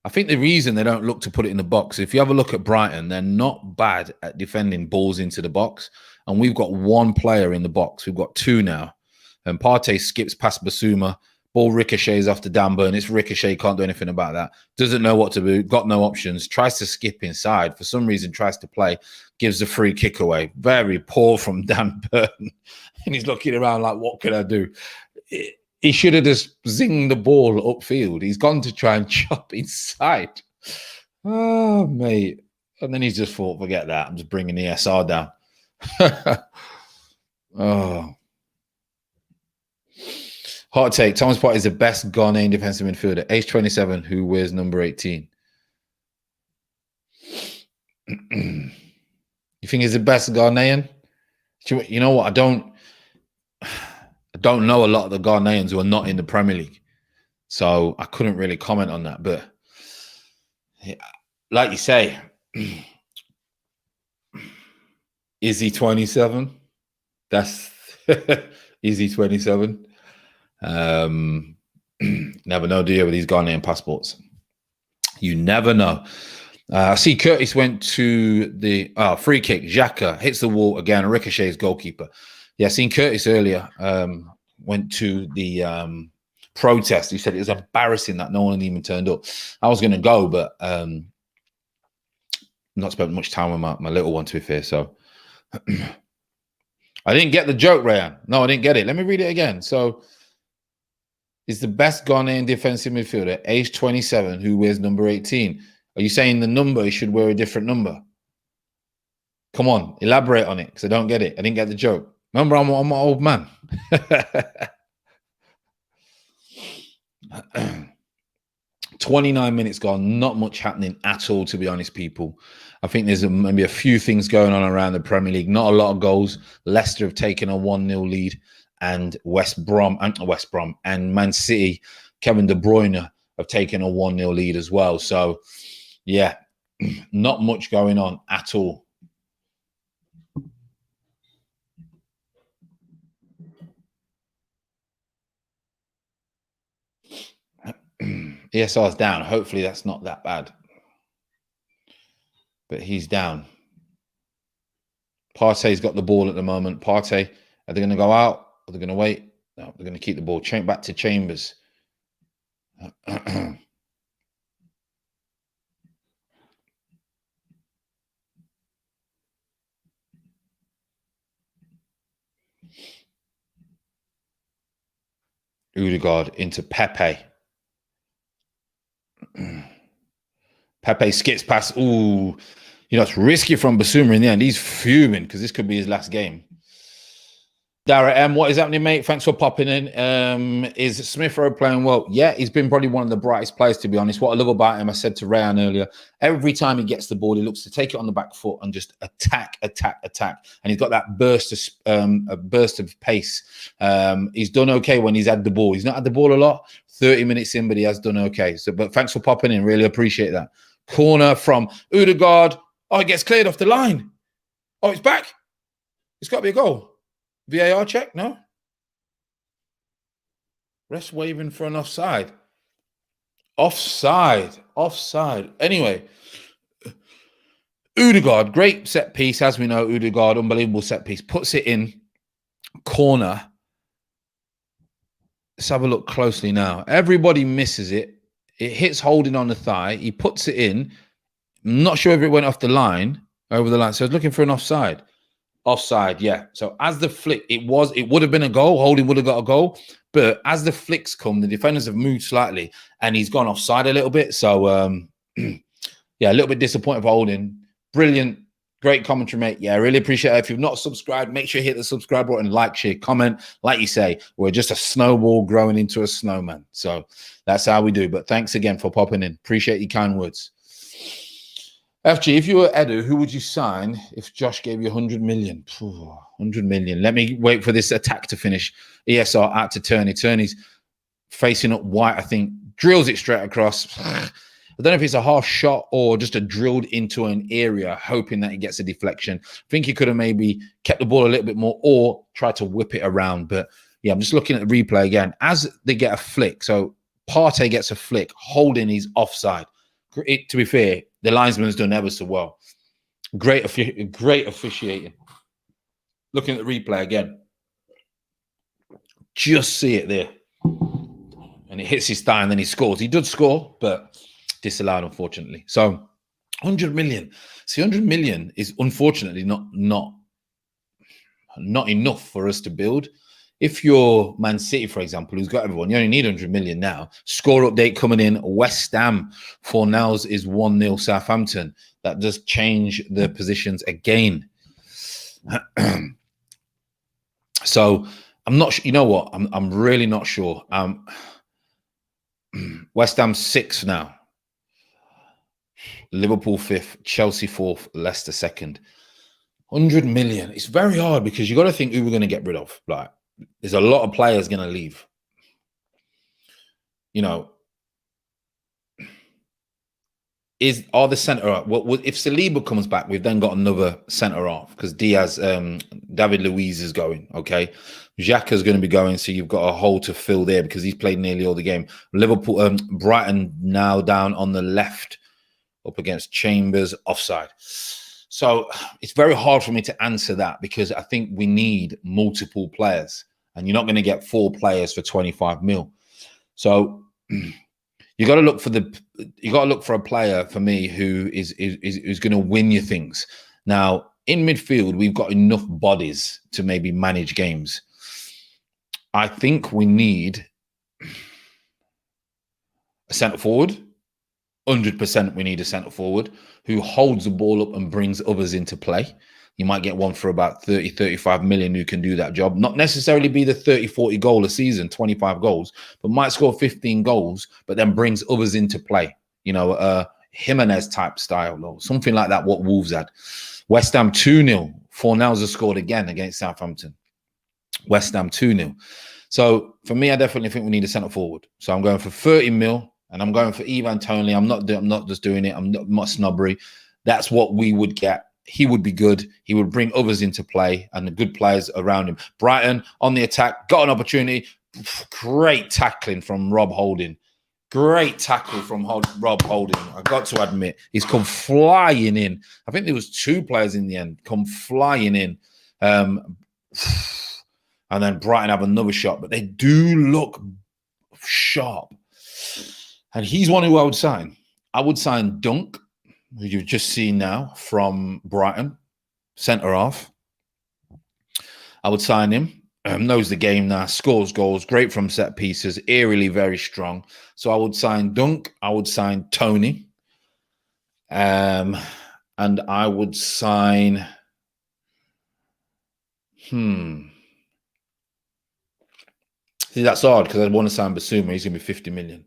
I think the reason they don't look to put it in the box, if you have a look at Brighton, they're not bad at defending balls into the box. And we've got one player in the box. We've got 2 now. And Partey skips past Basuma. Ball ricochets off the Dan Burn. It's ricochet. Can't do anything about that. Doesn't know what to do. Got no options. Tries to skip inside. For some reason, tries to play. Gives the free kick away. Very poor from Dan Burn. And he's looking around like, what can I do? He should have just zinged the ball upfield. He's gone to try and chop inside. Oh, mate. And then he's just thought, forget that. I'm just bringing the SR down. Oh. Hot take. Thomas Partey is the best Ghanaian defensive midfielder. Age 27, who wears number 18. You think he's the best Ghanaian? You know what? I don't know a lot of the Ghanaians who are not in the Premier League. So I couldn't really comment on that. But like you say, is he 27? That's is he 27? Never know, do you, with these Ghanaian passports? You never know. I see Curtis went to the free kick. Xhaka hits the wall again. Ricochet's goalkeeper. Yeah, I seen Curtis earlier. Went to the protest. He said it was embarrassing that no one even turned up. I was going to go, but not spent much time with my little one, to be fair. So I didn't get the joke, Rayan. No, I didn't get it. Let me read it again. So is the best Ghanaian defensive midfielder, age 27, who wears number 18. Are you saying the number he should wear a different number? Come on, elaborate on it, because I don't get it. I didn't get the joke. Remember, I'm an old man. 29 minutes gone. Not much happening at all, to be honest, people. I think there's maybe a few things going on around the Premier League. Not a lot of goals. Leicester have taken a 1-0 lead. And West Brom and Man City, Kevin De Bruyne have taken a 1-0 lead as well. So, yeah, not much going on at all. ESR's down. Hopefully that's not that bad. But he's down. Partey's got the ball at the moment. Partey, are they going to go out? Are they going to wait? No, they're going to keep the ball. Back to Chambers. Odegaard into Pepe. Pepe skips past. Ooh, it's risky from Basuma in the end. He's fuming because this could be his last game. Dara M, what is happening, mate? Thanks for popping in. Is Smith Rowe playing well? Yeah, he's been probably one of the brightest players, to be honest. What I love about him, I said to Rayan earlier, every time he gets the ball, he looks to take it on the back foot and just attack. And he's got that burst of pace. He's done okay when he's had the ball. He's not had the ball a lot, 30 minutes in, but he has done okay. So, but thanks for popping in. Really appreciate that. Corner from Odegaard. Oh, it gets cleared off the line. Oh, it's back. It's got to be a goal. VAR check? No? Rest waving for an offside. Offside. Anyway, Odegaard, great set piece. As we know, Odegaard, unbelievable set piece. Puts it in. Corner. let's have a look closely now. Everybody misses it. It hits Holding on the thigh. He puts it in. I'm not sure if it went off the line, over the line. So I was looking for an offside. Offside, yeah. So as the flick, it would have been a goal. Holding would have got a goal. But as the flicks come, the defenders have moved slightly and he's gone offside a little bit. So, yeah, a little bit disappointed for Holding. Brilliant. Great commentary, mate. Yeah, I really appreciate it. If you've not subscribed, make sure you hit the subscribe button, like, share, comment. Like you say, we're just a snowball growing into a snowman. So that's how we do. But thanks again for popping in. Appreciate your kind words. FG, if you were Edu, who would you sign if Josh gave you 100 million? 100 million. Let me wait for this attack to finish. ESR out to Turney. Turney's facing up White, I think. Drills it straight across. I don't know if it's a half shot or just a drilled into an area, hoping that it gets a deflection. I think he could have maybe kept the ball a little bit more or tried to whip it around. But yeah, I'm just looking at the replay again. As they get a flick, so Partey gets a flick, Holding his offside. To be fair, the linesman's done ever so well. Great officiating. Looking at the replay again. Just see it there. And it hits his thigh and then he scores. He did score, but disallowed, unfortunately. So 100 million. See, 100 million is unfortunately not enough for us to build. If you're Man City, for example, who's got everyone, you only need 100 million now. Score update coming in. West Ham for Nels is 1-0 Southampton. That does change the positions again. So I'm not. You know what? I'm really not sure. West Ham 6th now. Liverpool 5th, Chelsea 4th, Leicester 2nd. 100 million. It's very hard because you got to think who we're going to get rid of. Like, there's a lot of players going to leave. You know, are the centre half? Well, if Saliba comes back, we've then got another centre half because Diaz, David Luiz is going. Okay, Xhaka's going to be going, so you've got a hole to fill there because he's played nearly all the game. Liverpool, Brighton now down on the left, up against Chambers, offside. So it's very hard for me to answer that because I think we need multiple players, and you're not going to get 4 players for 25 mil. So you got to look for a player for me who is going to win you things. Now in midfield, we've got enough bodies to maybe manage games. I think we need a centre forward. 100% we need a centre forward who holds the ball up and brings others into play. You might get one for about 30, 35 million who can do that job. Not necessarily be the 30, 40 goal a season, 25 goals, but might score 15 goals, but then brings others into play. You know, Jimenez type style or something like that, what Wolves had. West Ham 2-0. Fornals has scored again against Southampton. West Ham 2-0. So for me, I definitely think we need a centre forward. So I'm going for 30 mil. And I'm going for Ivan Toney. I'm not just doing it. I'm not snobbery. That's what we would get. He would be good. He would bring others into play and the good players around him. Brighton on the attack. Got an opportunity. Great tackling from Rob Holding. Great tackle from Rob Holding. I got to admit, he's come flying in. I think there was 2 players in the end come flying in. And then Brighton have another shot. But they do look sharp. And he's one who I would sign. I would sign Dunk, who you've just seen now from Brighton, centre half. I would sign him. Knows the game now, scores goals, great from set pieces, eerily very strong. So I would sign Dunk. I would sign Toney. And I would sign... See, that's hard because I want to sign Basuma. He's going to be 50 million.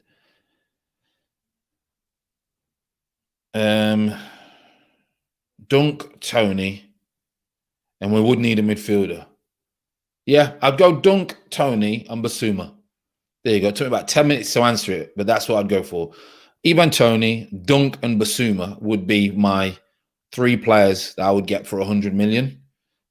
Dunk, Toney, and we would need a midfielder. Yeah, I'd go Dunk, Toney, and Basuma. There you go. It took me about 10 minutes to answer it, but that's what I'd go for. Ivan Toney, Dunk, and Basuma would be my 3 players that I would get for 100 million.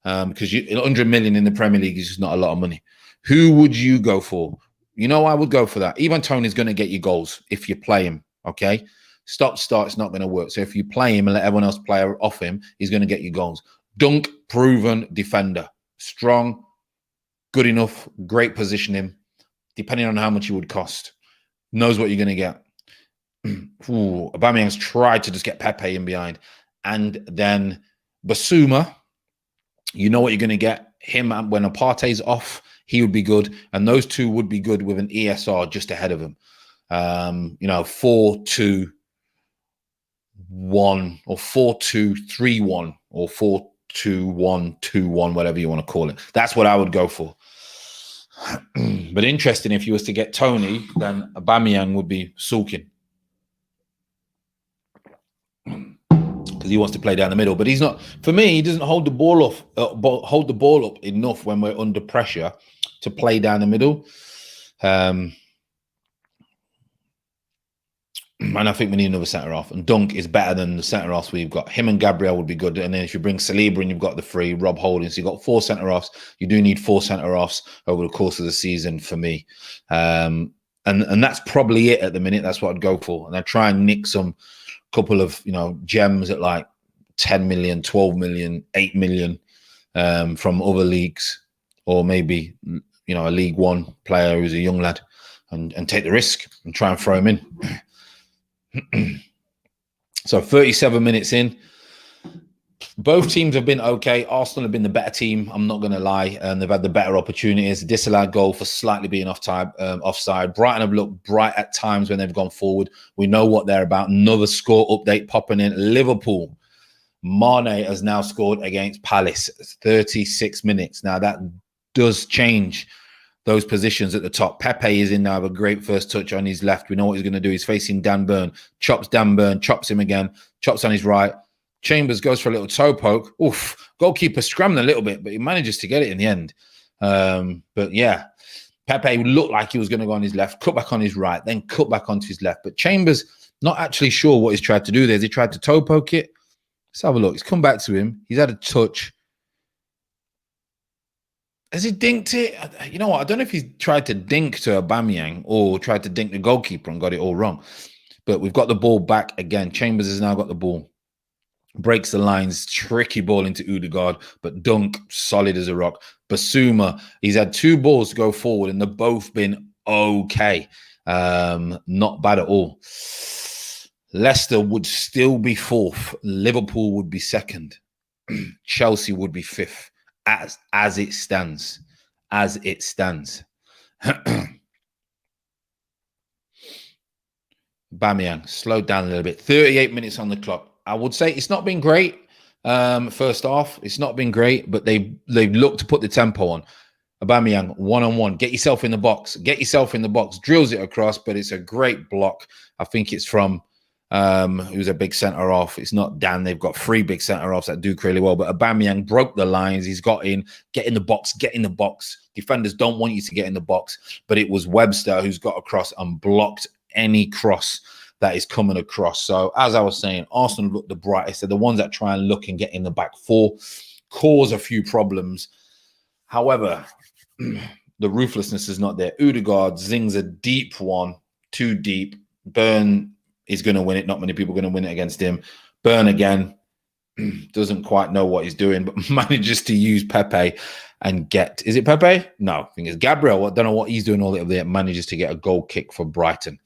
Because 100 million in the Premier League is just not a lot of money. Who would you go for? You know, I would go for that. Ivan Toney is going to get you goals if you play him, okay? Stop-start, it's not going to work. So if you play him and let everyone else play off him, he's going to get you goals. Dunk, proven defender. Strong, good enough, great positioning. depending on how much it would cost. Knows what you're going to get. Aubameyang's tried to just get Pepe in behind. And then Basuma, you know what you're going to get. Him, when Partey's off, he would be good. And those two would be good with an ESR just ahead of him. 4-2-1 or 4-2-3-1 or 4-2-1-2-1, whatever you want to call it. That's what I would go for. But interesting, if you was to get Tony, then Aubameyang would be sulking. Because he wants to play down the middle, but he's not. For me, he doesn't hold the ball up enough when we're under pressure to play down the middle. And I think we need another centre half. And Dunk is better than the centre halves we've got. Him and Gabriel would be good. And then if you bring Saliba in, you've got the three, Rob Holding. So you've got 4 centre halves. You do need 4 centre halves over the course of the season for me. And that's probably it at the minute. That's what I'd go for. And I'd try and nick some couple of gems at like 10 million, 12 million, 8 million from other leagues, or maybe a League One player who's a young lad, and take the risk and try and throw him in. So 37 minutes in, both teams have been okay. Arsenal have been the better team, I'm not going to lie, and they've had the better opportunities. Disallowed goal for slightly being offside. Brighton have looked bright at times when they've gone forward. We know what they're about. Another score update popping in. Liverpool, Mane has now scored against Palace, 36 minutes. Now that does change those positions at the top. Pepe is in now, a great first touch on his left. We know what he's going to do. He's facing Dan Burn. Chops Dan Burn, chops him again, chops on his right. Chambers goes for a little toe poke. Oof, goalkeeper scrambled a little bit, but he manages to get it in the end. But yeah, Pepe looked like he was going to go on his left, cut back on his right, then cut back onto his left. But Chambers not actually sure what he's tried to do there. Has he tried to toe poke it? Let's have a look. He's come back to him. He's had a touch. Has he dinked it? You know what? I don't know if he's tried to dink to Aubameyang or tried to dink the goalkeeper and got it all wrong. But we've got the ball back again. Chambers has now got the ball. Breaks the lines. Tricky ball into Odegaard. But Dunk, solid as a rock. Basuma, he's had 2 balls to go forward and they've both been okay. Not bad at all. Leicester would still be 4th. Liverpool would be 2nd. Chelsea would be 5th. As it stands. Aubameyang slowed down a little bit. 38 minutes on the clock. I would say it's not been great. First half, it's not been great, but they've looked to put the tempo on. Aubameyang, 1-on-1. Get yourself in the box. Drills it across, but it's a great block. I think it's from who's a big centre off. It's not Dan. They've got 3 big centre offs that do really well. But Aubameyang broke the lines. He's got in. Get in the box. Defenders don't want you to get in the box. But it was Webster who's got across and blocked any cross that is coming across. So as I was saying, Arsenal look the brightest. They're the ones that try and look and get in the back 4, cause a few problems. However, the ruthlessness is not there. Odegaard zings a deep one, too deep. Burn is going to win it. Not many people are going to win it against him. Burn again. Doesn't quite know what he's doing, but manages to use Pepe and get... Is it Pepe? No, I think it's Gabriel. I don't know what he's doing all over there. Manages to get a goal kick for Brighton.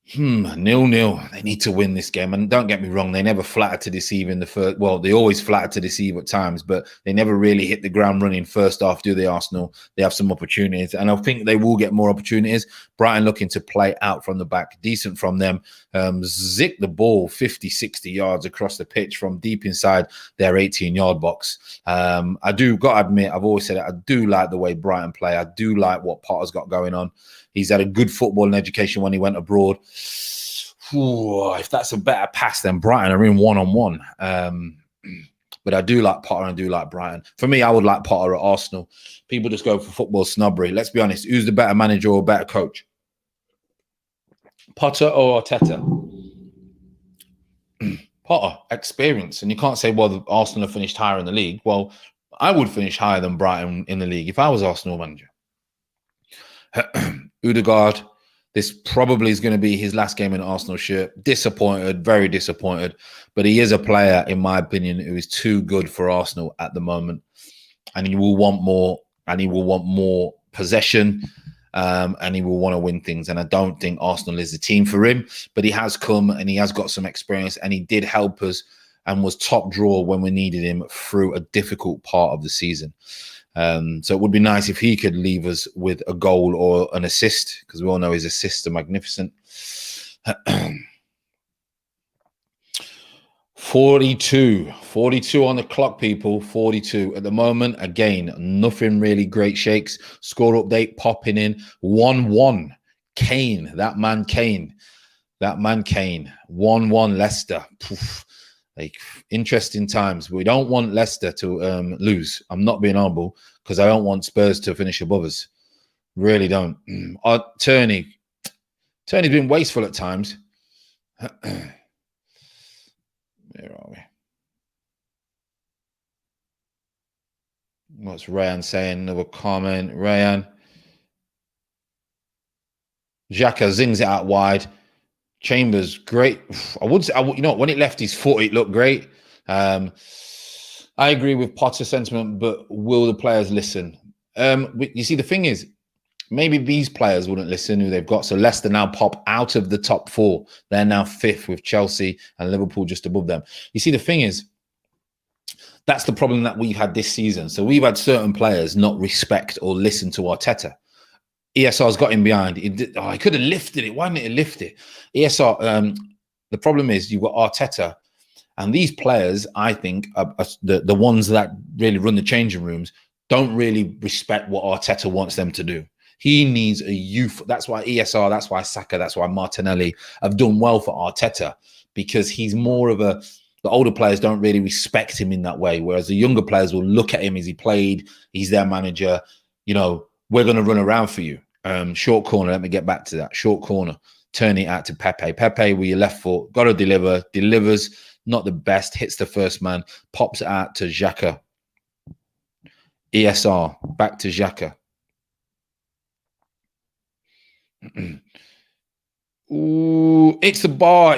0-0. They need to win this game. And don't get me wrong, they never flatter to deceive in the first... Well, they always flatter to deceive at times, but they never really hit the ground running first half, do they, Arsenal? They have some opportunities, and I think they will get more opportunities. Brighton looking to play out from the back. Decent from them. Zick the ball 50, 60 yards across the pitch from deep inside their 18-yard box. I do, got to admit, I've always said it, I do like the way Brighton play. I do like what Potter's got going on. He's had a good football and education when he went abroad. Ooh, if that's a better pass, then Brighton are in 1-on-1. But I do like Potter and I do like Brighton. For me, I would like Potter at Arsenal. People just go for football snobbery. Let's be honest. Who's the better manager or better coach? Potter or Arteta? Potter, experience. And you can't say, well, Arsenal have finished higher in the league. Well, I would finish higher than Brighton in the league if I was Arsenal manager. Odegaard, this probably is going to be his last game in an Arsenal shirt. Disappointed, very disappointed. But he is a player, in my opinion, who is too good for Arsenal at the moment. and he will want more, and he will want more possession, and he will want to win things. And I don't think Arsenal is the team for him, but he has come and he has got some experience, and he did help us and was top drawer when we needed him through a difficult part of the season. So it would be nice if he could leave us with a goal or an assist, because we all know his assists are magnificent. 42 on the clock, people. 42 at the moment. Again, nothing really great shakes. Score update popping in. 1-1. Kane, that man Kane. 1-1 Leicester. Poof. Like, interesting times. We don't want Leicester to lose. I'm not being humble, because I don't want Spurs to finish above us. Really don't. Turney's been wasteful at times. Where are we? What's Ryan saying? Another comment. Ryan. Xhaka zings it out wide. Chambers, great. I would say, you know, when it left his foot, it looked great. I agree with Potter's sentiment, but will the players listen? You see, the thing is, maybe these players wouldn't listen who they've got. So Leicester now pop out of the top 4. They're now 5th with Chelsea and Liverpool just above them. You see, the thing is, that's the problem that we've had this season. So we've had certain players not respect or listen to Arteta. ESR's got him behind. He could have lifted it. Why didn't he lift it? ESR, the problem is you've got Arteta, and these players, I think, are the ones that really run the changing rooms, don't really respect what Arteta wants them to do. He needs a youth. That's why ESR, that's why Saka, that's why Martinelli have done well for Arteta, because he's more of the older players don't really respect him in that way, whereas the younger players will look at him as he played. He's their manager. You know, we're going to run around for you. Short corner, let me get back to that. Short corner, turn it out to Pepe. Pepe with your left foot, got to deliver, delivers, not the best, hits the first man, pops it out to Xhaka. ESR, back to Xhaka. Ooh, it's the bar.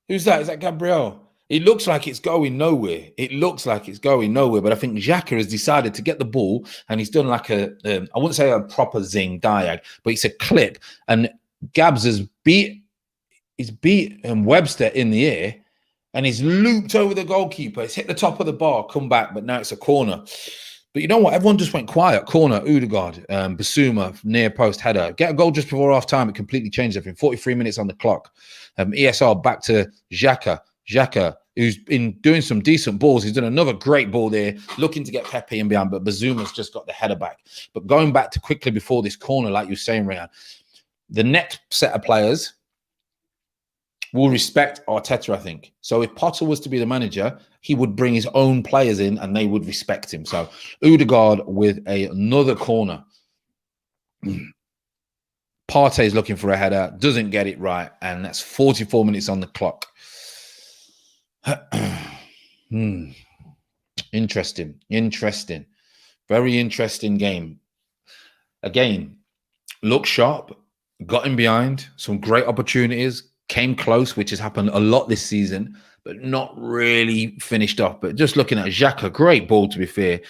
Who's that? Is that Gabriel? It looks like it's going nowhere. But I think Xhaka has decided to get the ball, and he's done like I wouldn't say a proper zing diag, but it's a clip. And Gabs has beat Webster in the air, and he's looped over the goalkeeper. It's hit the top of the bar, come back, but now it's a corner. But you know what? Everyone just went quiet. Corner, Odegaard, Basuma, near post header. Get a goal just before half time. It completely changed everything. 43 minutes on the clock. ESR back to Xhaka. Xhaka, who's been doing some decent balls. He's done another great ball there, looking to get Pepe in behind, but Bazuma's just got the header back. But going back to quickly before this corner, like you were saying, Ryan, the next set of players will respect Arteta, I think. So if Potter was to be the manager, he would bring his own players in and they would respect him. So Odegaard with another corner. Partey's looking for a header, doesn't get it right, and that's 44 minutes on the clock. Interesting. Very interesting game. Again, look sharp, got him behind, some great opportunities, came close, which has happened a lot this season, but not really finished off. But just looking at Xhaka, great ball to be fair.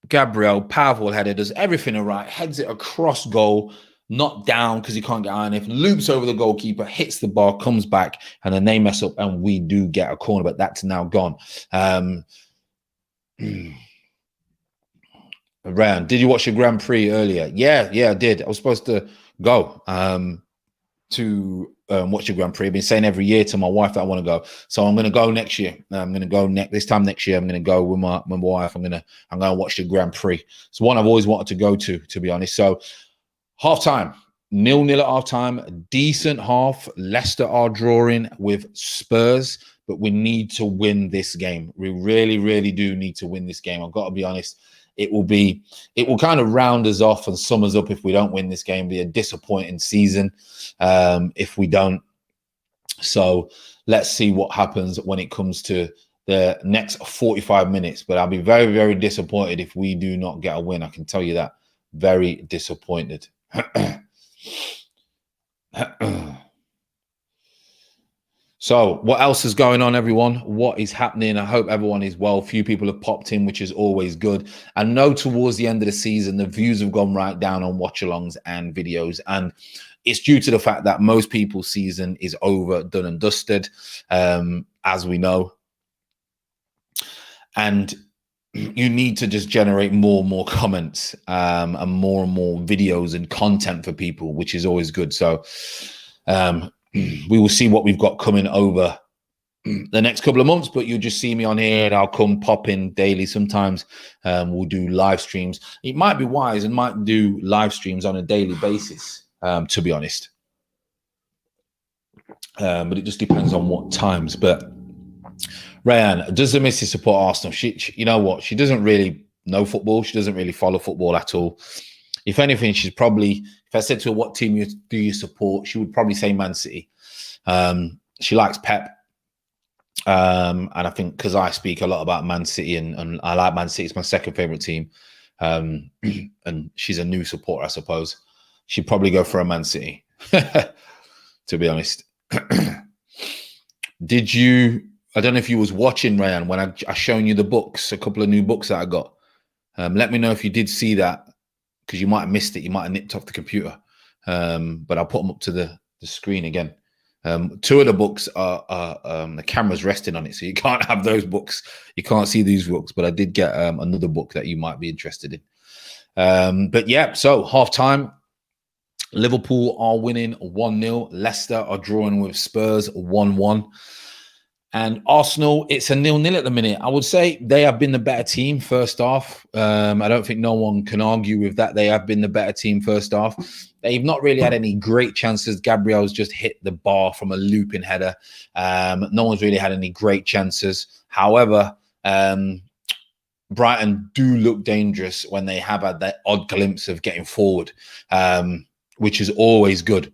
Gabriel, powerful header, does everything all right, heads it across goal, not down because he can't get iron. If loops over the goalkeeper, hits the bar, comes back, and then they mess up, and we do get a corner, but that's now gone. Ryan, did you watch the Grand Prix earlier? Yeah, I did. I was supposed to go to watch the Grand Prix. I've been saying every year to my wife that I want to go, so I'm going to go next year. I'm going to go this time next year. I'm going to go with my wife. I'm going to watch the Grand Prix. It's one I've always wanted to go to be honest. So half-time, 0-0 at half-time, decent half. Leicester are drawing with Spurs, but we need to win this game. We really, really do need to win this game. I've got to be honest. It will kind of round us off and sum us up if we don't win this game. Be a disappointing season if we don't. So let's see what happens when it comes to the next 45 minutes. But I'll be very, very disappointed if we do not get a win. I can tell you that. Very disappointed. So what else is going on, everyone? What is happening? I hope everyone is well. Few people have popped in, which is always good. I know towards the end of the season, the views have gone right down on watch-alongs and videos. And it's due to the fact that most people's season is over, done and dusted, as we know. And you need to just generate more and more comments and more videos and content for people, which is always good. So we will see what we've got coming over the next couple of months, but you'll just see me on here and I'll come pop in daily. Sometimes we'll do live streams. It might be wise and might do live streams on a daily basis, to be honest. But it just depends on what times. But Rayanne, does the missus support Arsenal? She, you know what? She doesn't really know football. She doesn't really follow football at all. If anything, she's probably, if I said to her, what team do you support? She would probably say Man City. She likes Pep. And I think because I speak a lot about Man City and I like Man City, it's my second favorite team. And she's a new supporter, I suppose. She'd probably go for a Man City, to be honest. Did you, I don't know if you was watching, Rayanne, when I shown you the books, a couple of new books that I got. Let me know if you did see that, because you might have missed it. You might have nipped off the computer. But I'll put them up to the screen again. Two of the books are the camera's resting on it, so you can't have those books. You can't see these books, but I did get another book that you might be interested in. But yeah, so half time, Liverpool are winning 1-0. Leicester are drawing with Spurs 1-1. And Arsenal, it's a 0-0 at the minute. I would say they have been the better team first half. I don't think no one can argue with that. They have been the better team first half. They've not really had any great chances. Gabriel's just hit the bar from a looping header. No one's really had any great chances. However, Brighton do look dangerous when they have had that odd glimpse of getting forward, which is always good.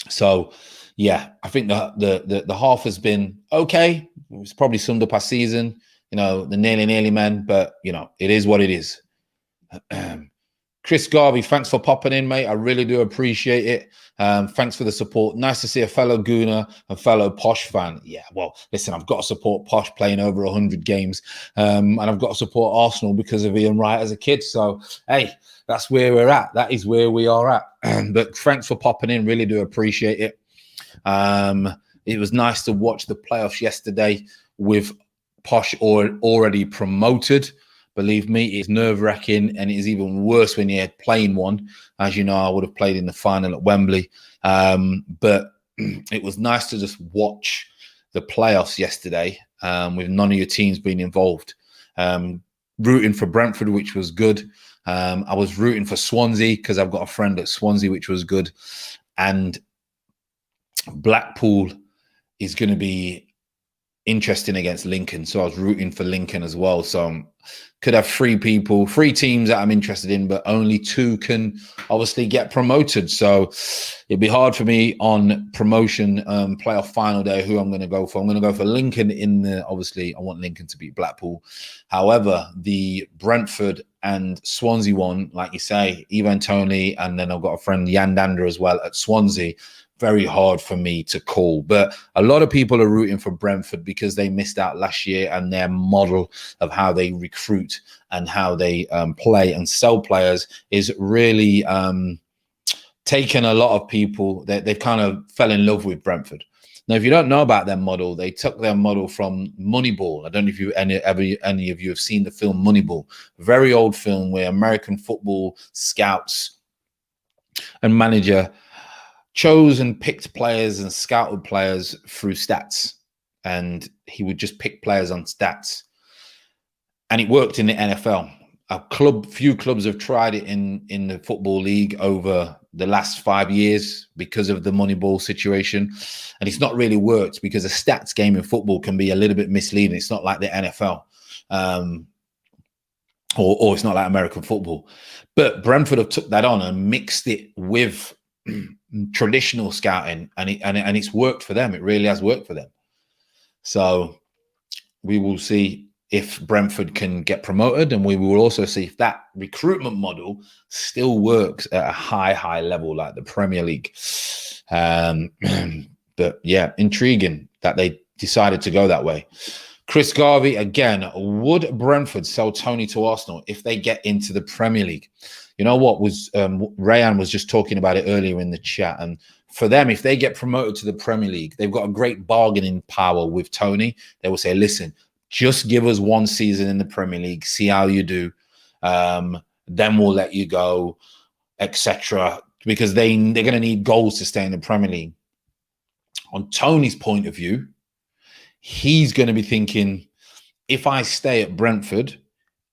So, yeah, I think the half has been okay. It's probably summed up our season, you know, the nearly men, but, you know, it is what it is. Chris Garvey, thanks for popping in, mate. I really do appreciate it. Thanks for the support. Nice to see a fellow Gooner, a fellow Posh fan. Yeah, well, listen, I've got to support Posh playing over 100 games. And I've got to support Arsenal because of Ian Wright as a kid. So, hey, that's where we're at. That is where we are at. But thanks for popping in. Really do appreciate it. It was nice to watch the playoffs yesterday with Posh already promoted. Believe me, it's nerve-wracking, and it is even worse when you're playing one. As you know, I would have played in the final at Wembley. But it was nice to just watch the playoffs yesterday with none of your teams being involved. Rooting for Brentford, which was good. I was rooting for Swansea because I've got a friend at Swansea, which was good. And Blackpool is going to be interesting against Lincoln. So I was rooting for Lincoln as well. So could have three teams that I'm interested in, but only two can obviously get promoted. So it'd be hard for me on promotion playoff final day who I'm going to go for. I'm going to go for Lincoln obviously I want Lincoln to beat Blackpool. However, the Brentford and Swansea one, like you say, Ivan Toney, and then I've got a friend Yandander as well at Swansea. Very hard for me to call, but a lot of people are rooting for Brentford because they missed out last year, and their model of how they recruit and how they play and sell players is really taken a lot of people that they've kind of fell in love with Brentford. Now, if you don't know about their model, they took their model from Moneyball. I don't know if any of you have seen the film Moneyball, very old film where American football scouts and manager chose and picked players and scouted players through stats, and he would just pick players on stats, and it worked in the NFL. Few clubs have tried it in the football league over the last 5 years because of the Moneyball situation, and it's not really worked because a stats game in football can be a little bit misleading. It's not like the NFL, or it's not like American football. But Brentford have took that on and mixed it with traditional scouting, and it's worked for them. It really has worked for them. So we will see if Brentford can get promoted, and we will also see if that recruitment model still works at a high level like the Premier League. But yeah, intriguing. that they decided to go that way. Chris Garvey, again, would Brentford sell Tony to Arsenal if they get into the Premier League? You know what was Rayan was just talking about it earlier in the chat. And for them, if they get promoted to the Premier League, they've got a great bargaining power with Tony. They will say, listen, just give us one season in the Premier League, see how you do. Then we'll let you go, etc. Because they're going to need goals to stay in the Premier League. On Tony's point of view, he's going to be thinking, if I stay at Brentford,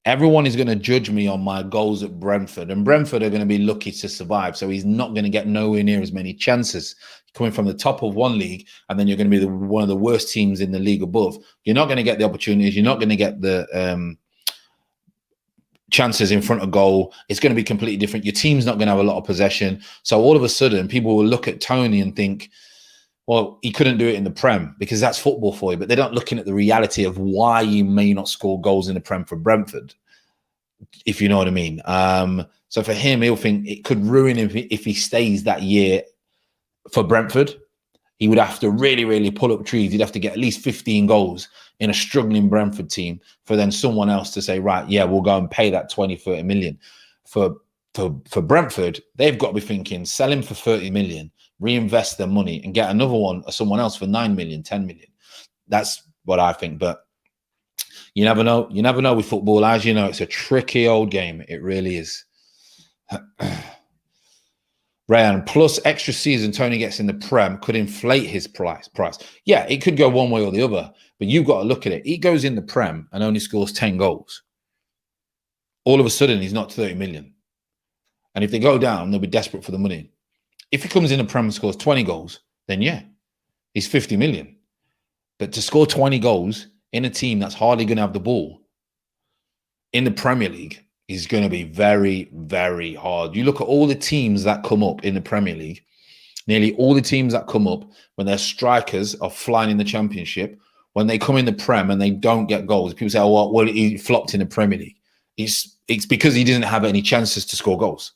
everyone is going to judge me on my goals at Brentford, and Brentford are going to be lucky to survive. So he's not going to get nowhere near as many chances coming from the top of one league, and then you're going to be one of the worst teams in the league above. You're not going to get the opportunities. You're not going to get the chances in front of goal. It's going to be completely different. Your team's not going to have a lot of possession. So all of a sudden, people will look at Tony and think, well, he couldn't do it in the Prem because that's football for you. But they're not looking at the reality of why you may not score goals in the Prem for Brentford, if you know what I mean. So for him, he'll think it could ruin him if he stays that year for Brentford. He would have to really, really pull up trees. He'd have to get at least 15 goals in a struggling Brentford team for then someone else to say, right, yeah, we'll go and pay that 20, 30 million. For Brentford, they've got to be thinking, sell him for 30 million, reinvest their money and get another one or someone else for 9 million, 10 million. That's what I think. But you never know. You never know with football. As you know, it's a tricky old game. It really is. Rayan, plus extra season Tony gets in the Prem could inflate his price. Yeah, it could go one way or the other, but you've got to look at it. He goes in the Prem and only scores 10 goals. All of a sudden, he's not 30 million. And if they go down, they'll be desperate for the money. If he comes in the Prem and scores 20 goals, then yeah, he's 50 million. But to score 20 goals in a team that's hardly going to have the ball in the Premier League is going to be very, very hard. You look at all the teams that come up in the Premier League, nearly all the teams that come up when their strikers are flying in the Championship, when they come in the Prem and they don't get goals, people say, oh, well, he flopped in the Premier League. It's because he didn't have any chances to score goals.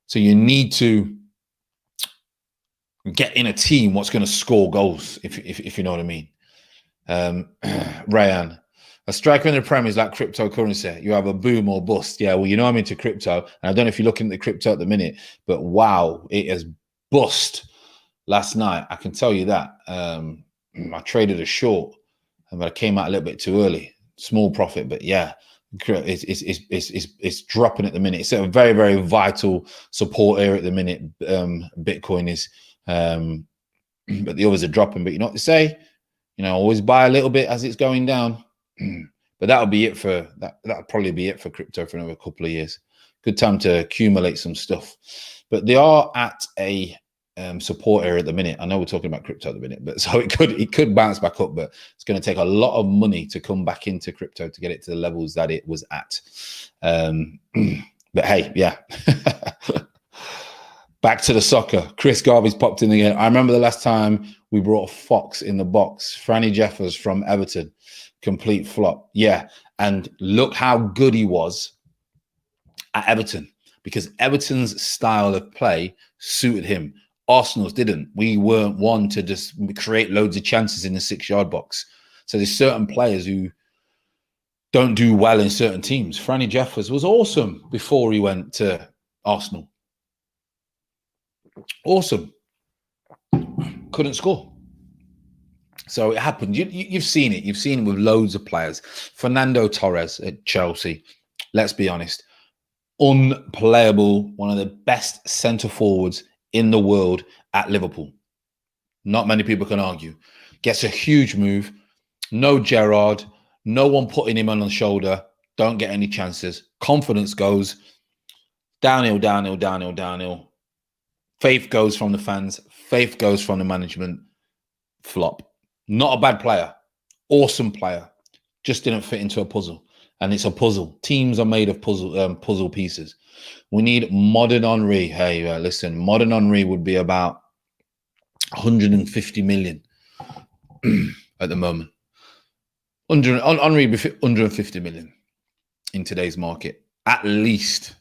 So you need to get in a team what's going to score goals, if you know what I mean. Rayan, a striker in the Prem is like cryptocurrency. You have a boom or bust. Yeah, well, you know I'm into crypto, and I don't know if you're looking at the crypto at the minute, but wow, it has bust last night. I can tell you that. I traded a short, but I came out a little bit too early. Small profit, but yeah, it's dropping at the minute. It's a very, very vital support area at the minute. Bitcoin is, but the others are dropping. But you know what they say? You know, always buy a little bit as it's going down. But that'll be it for that. That'll probably be it for crypto for another couple of years. Good time to accumulate some stuff. But they are at a support area at the minute. I know we're talking about crypto at the minute, but so it could bounce back up. But it's going to take a lot of money to come back into crypto to get it to the levels that it was at. But hey, yeah. Back to the soccer. Chris Garvey's popped in again. I remember the last time we brought a fox in the box. Franny Jeffers from Everton. Complete flop. Yeah. And look how good he was at Everton, because Everton's style of play suited him. Arsenal's didn't. We weren't one to just create loads of chances in the 6-yard box. So there's certain players who don't do well in certain teams. Franny Jeffers was awesome before he went to Arsenal. Awesome. Couldn't score. So it happened. You've seen it. You've seen it with loads of players. Fernando Torres at Chelsea. Let's be honest. Unplayable. One of the best centre forwards in the world at Liverpool. Not many people can argue. Gets a huge move. No Gerrard. No one putting him on the shoulder. Don't get any chances. Confidence goes downhill, downhill, downhill, downhill. Faith goes from the fans. Faith goes from the management. Flop. Not a bad player. Awesome player. Just didn't fit into a puzzle. And it's a puzzle. Teams are made of puzzle pieces. We need modern Henry. Hey, listen, modern Henry would be about 150 million at the moment. Henry would be 150 million in today's market. At least,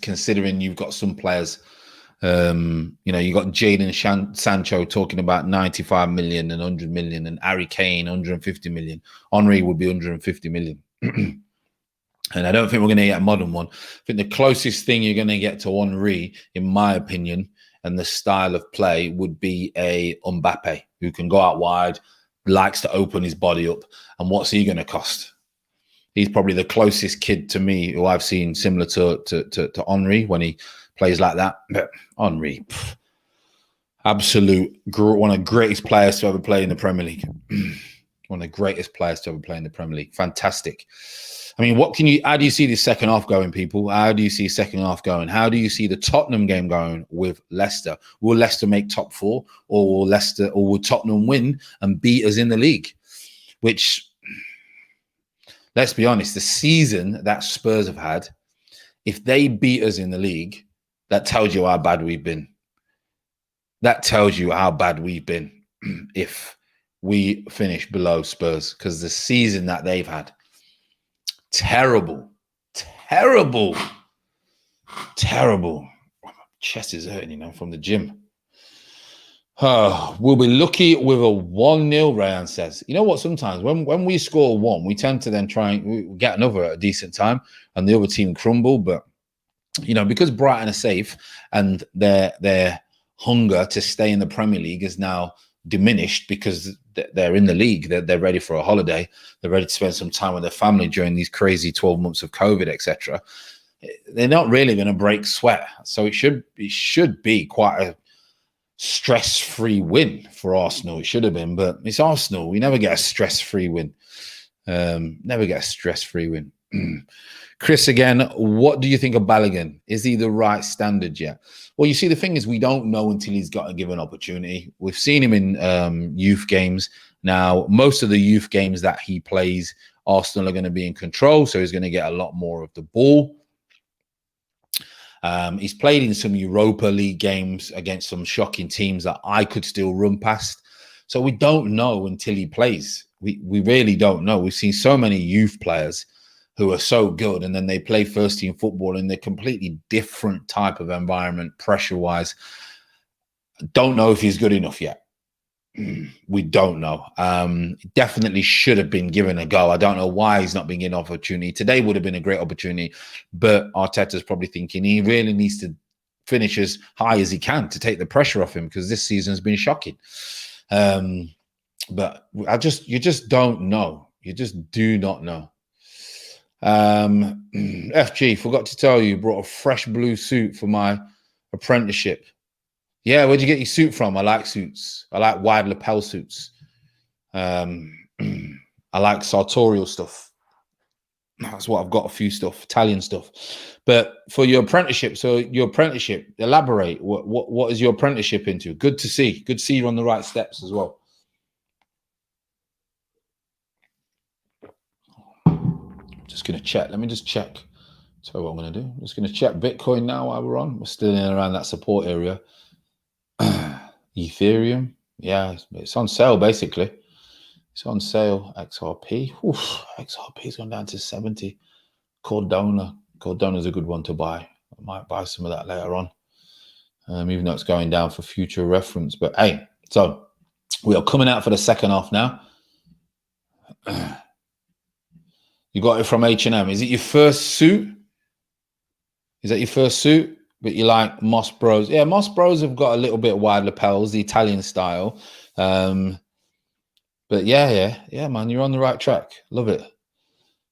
considering you've got some players You know, you got Jadon Sancho talking about 95 million and 100 million, and Harry Kane 150 million. Henry would be 150 million. And I don't think we're going to get a modern one. I think the closest thing you're going to get to Henry, in my opinion, and the style of play would be a Mbappe, who can go out wide, likes to open his body up. And what's he going to cost? He's probably the closest kid to me who I've seen similar to Henry when he plays like that. But Henry, absolute, one of the greatest players to ever play in the Premier League. One of the greatest players to ever play in the Premier League. Fantastic. I mean, how do you see the second half going, people? How do you see second half going? How do you see the Tottenham game going with Leicester? Will Leicester make top four, or will Tottenham win and beat us in the league? Which, let's be honest, the season that Spurs have had, if they beat us in the league, that tells you how bad we've been. That tells you how bad we've been if we finish below Spurs, because the season that they've had, terrible. My chest is hurting, you know, from the gym. We'll be lucky with a 1-0, Ryan says. You know what? Sometimes when we score one, we tend to then try and get another at a decent time, and the other team crumble. But, you know, because Brighton are safe and their hunger to stay in the Premier League is now diminished because they're in the league, they're ready for a holiday, they're ready to spend some time with their family during these crazy 12 months of COVID, etc. They're not really going to break sweat, so it should be quite a stress-free win for Arsenal. It should have been, but it's Arsenal. We never get a stress-free win. Chris again, what do you think of Balogun? Is he the right standard yet? Well, you see, the thing is, we don't know until he's got a given opportunity. We've seen him in youth games. Now, most of the youth games that he plays, Arsenal are going to be in control, so he's going to get a lot more of the ball. He's played in some Europa League games against some shocking teams that I could still run past. So we don't know until he plays. We really don't know. We've seen so many youth players who are so good, and then they play first team football in a completely different type of environment, pressure-wise. Don't know if he's good enough yet. We don't know. Definitely should have been given a go. I don't know why he's not being given an opportunity. Today would have been a great opportunity, but Arteta's probably thinking he really needs to finish as high as he can to take the pressure off him, because this season has been shocking. But you just don't know. You just do not know. FG, forgot to tell you, brought a fresh blue suit for my apprenticeship. Yeah, where'd you get your suit from? I like suits. I like wide lapel suits. I like sartorial stuff. That's what I've got, a few stuff, Italian stuff. But for your apprenticeship, elaborate. What is your apprenticeship into? Good to see. Good to see you on the right steps as well. Just going to check. Let me just check. So what I'm going to do, I'm just going to check Bitcoin now while we're on. We're still in and around that support area. Ethereum. Yeah, it's on sale, basically. It's on sale. XRP. XRP's gone down to 70. Cardano. Cardano's a good one to buy. I might buy some of that later on. Even though it's going down for future reference. But hey, so we are coming out for the second half now. You got it from H&M. Is it your first suit? Is that your first suit? But you like Moss Bros? Yeah, Moss Bros have got a little bit wide lapels, the Italian style. But yeah, man, you're on the right track. Love it.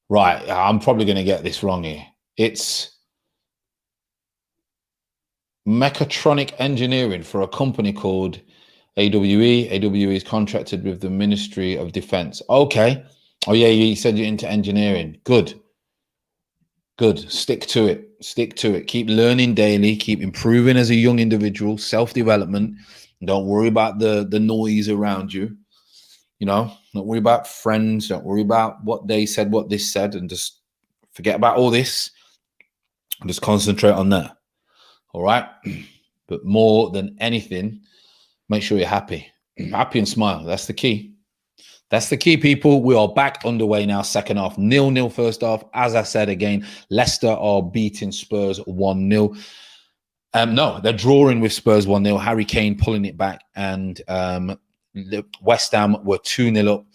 Right, I'm probably going to get this wrong here. It's mechatronic engineering for a company called AWE. AWE is contracted with the Ministry of Defense. Okay. Oh, yeah, you said you're into engineering. Good. Stick to it. Keep learning daily. Keep improving as a young individual. Self-development. Don't worry about the noise around you. You know, don't worry about friends. Don't worry about what they said, what this said, and just forget about all this. And just concentrate on that. All right? But more than anything, make sure you're happy. Happy and smile. That's the key. That's the key, people. We are back underway now. Second half, 0-0 first half. As I said again, Leicester are beating Spurs 1-0. No, they're drawing with Spurs 1-0. Harry Kane pulling it back, and West Ham were 2-0 up.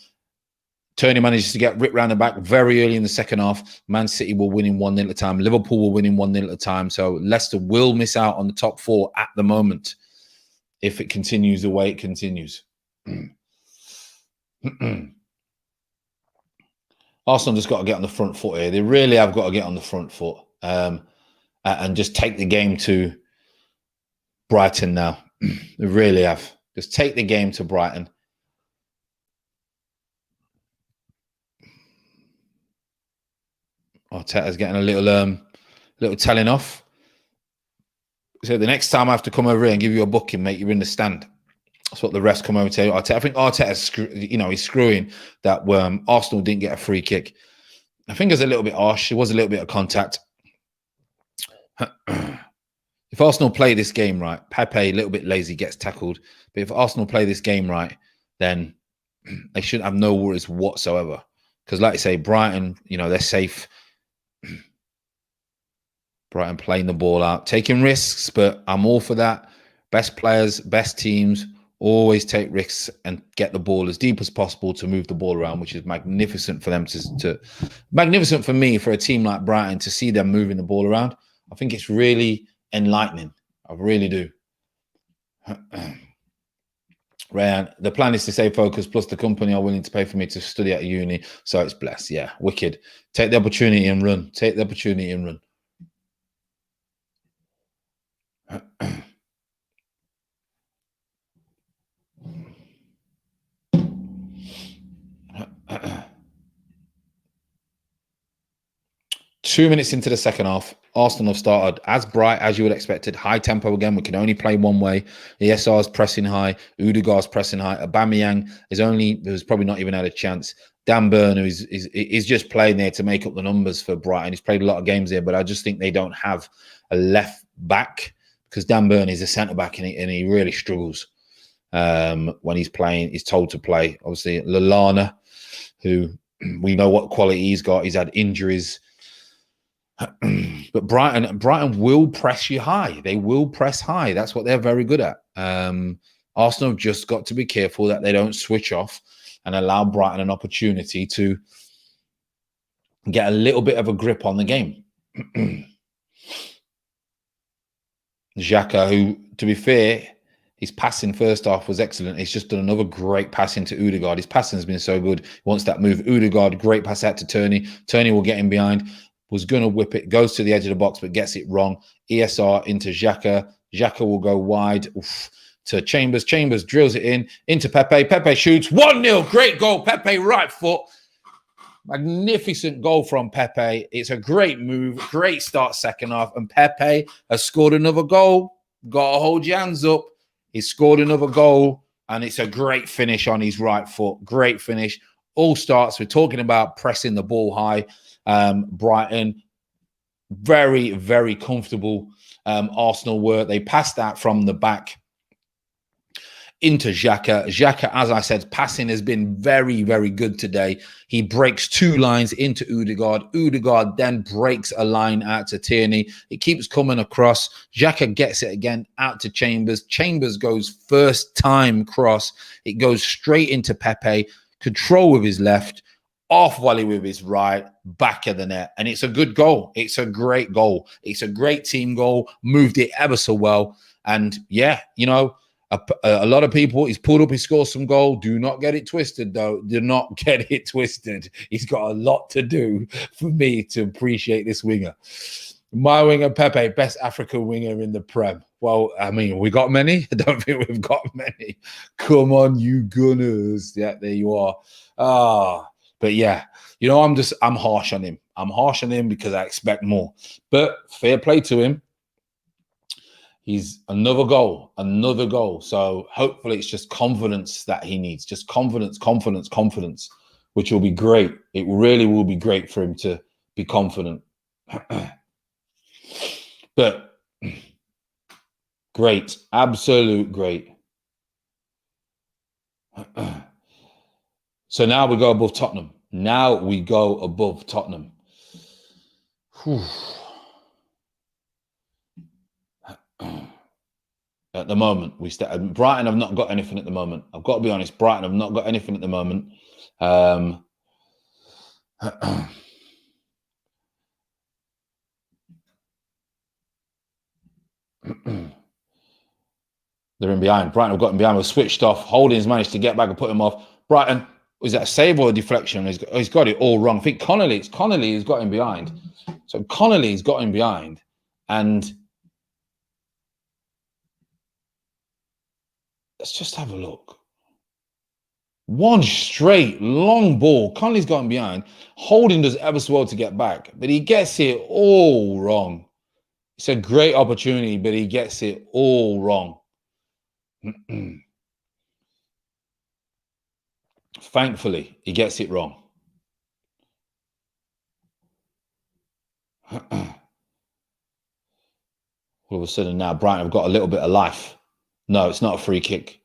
Tony manages to get ripped round the back very early in the second half. Man City were winning 1-0 at a time. Liverpool were winning 1-0 at a time. So Leicester will miss out on the top 4 at the moment if it continues the way it continues. Arsenal just got to get on the front foot here. They really have got to get on the front foot and just take the game to Brighton now. They really have. Just take the game to Brighton. Arteta's getting a little telling off. So the next time I have to come over here and give you a booking, mate, you're in the stand. That's what the refs come over to tell you. I think Arteta's, he's screwing that Arsenal didn't get a free kick. I think it's a little bit harsh. It was a little bit of contact. If Arsenal play this game right, Pepe, a little bit lazy, gets tackled. But if Arsenal play this game right, then they shouldn't have no worries whatsoever. Because like I say, Brighton, they're safe. Brighton playing the ball out, taking risks, but I'm all for that. Best players, best teams, always take risks and get the ball as deep as possible to move the ball around, which is magnificent for them magnificent for me, for a team like Brighton, to see them moving the ball around. I think it's really enlightening. I really do. Rayan, the plan is to stay focused, plus the company are willing to pay for me to study at uni, so it's blessed. Yeah, wicked. Take the opportunity and run. Take the opportunity and run. 2 minutes into the second half, Arsenal have started as bright as you would expected. High tempo again. We can only play one way. ESR's pressing high. Udegaard's pressing high. Aubameyang who's probably not even had a chance. Dan Burn, is just playing there to make up the numbers for Brighton. He's played a lot of games here, but I just think they don't have a left back, because Dan Burn is a centre back and he really struggles when he's playing. He's told to play. Obviously, Lallana, who we know what quality he's got. He's had injuries. But Brighton will press you high. They will press high. That's what they're very good at. Arsenal have just got to be careful that they don't switch off and allow Brighton an opportunity to get a little bit of a grip on the game. Xhaka, who, to be fair, his passing first half was excellent. He's just done another great passing to Udegaard. His passing has been so good. He wants that move. Udegaard, great pass out to Turney. Turney will get him behind. Was going to whip it. Goes to the edge of the box, but gets it wrong. ESR into Xhaka. Xhaka will go wide to Chambers. Chambers drills it into Pepe. Pepe shoots. 1-0. Great goal. Pepe right foot. Magnificent goal from Pepe. It's a great move. Great start second half. And Pepe has scored another goal. Got to hold your hands up. He's scored another goal. And it's a great finish on his right foot. Great finish. All starts. We're talking about pressing the ball high. Brighton, very, very comfortable. Arsenal were. They passed that from the back into Xhaka. Xhaka, as I said, passing has been very, very good today. He breaks 2 lines into Udegaard. Udegaard then breaks a line out to Tierney. It keeps coming across. Xhaka gets it again out to Chambers. Chambers goes first time cross. It goes straight into Pepe. Control with his left. Off volley with his right, back of the net. And it's a good goal. It's a great goal. It's a great team goal. Moved it ever so well. And yeah, a lot of people, he's pulled up, he scores some goal. Do not get it twisted, though. Do not get it twisted. He's got a lot to do for me to appreciate this winger. My winger, Pepe, best African winger in the Prem. Well, I mean, we got many? I don't think we've got many. Come on, you Gunners. Yeah, there you are. But yeah, I'm harsh on him. I'm harsh on him because I expect more. But fair play to him. He's another goal. So hopefully it's just confidence that he needs. Just confidence, which will be great. It really will be great for him to be confident. But great. Absolute great. So now we go above Tottenham. Whew. at the moment. Brighton have not got anything at the moment. I've got to be honest. Brighton have not got anything at the moment. They're in behind. Brighton have gotten behind. We're switched off. Holding's managed to get back and put him off. Brighton, was that a save or a deflection? He's got it all wrong. I think Connolly has got him behind. So Connolly's got him behind. And let's just have a look. One straight long ball. Connolly's got him behind. Holding does ever so well to get back, but he gets it all wrong. It's a great opportunity, but he gets it all wrong. Thankfully, he gets it wrong. All of a sudden now, Brighton have got a little bit of life. No, it's not a free kick.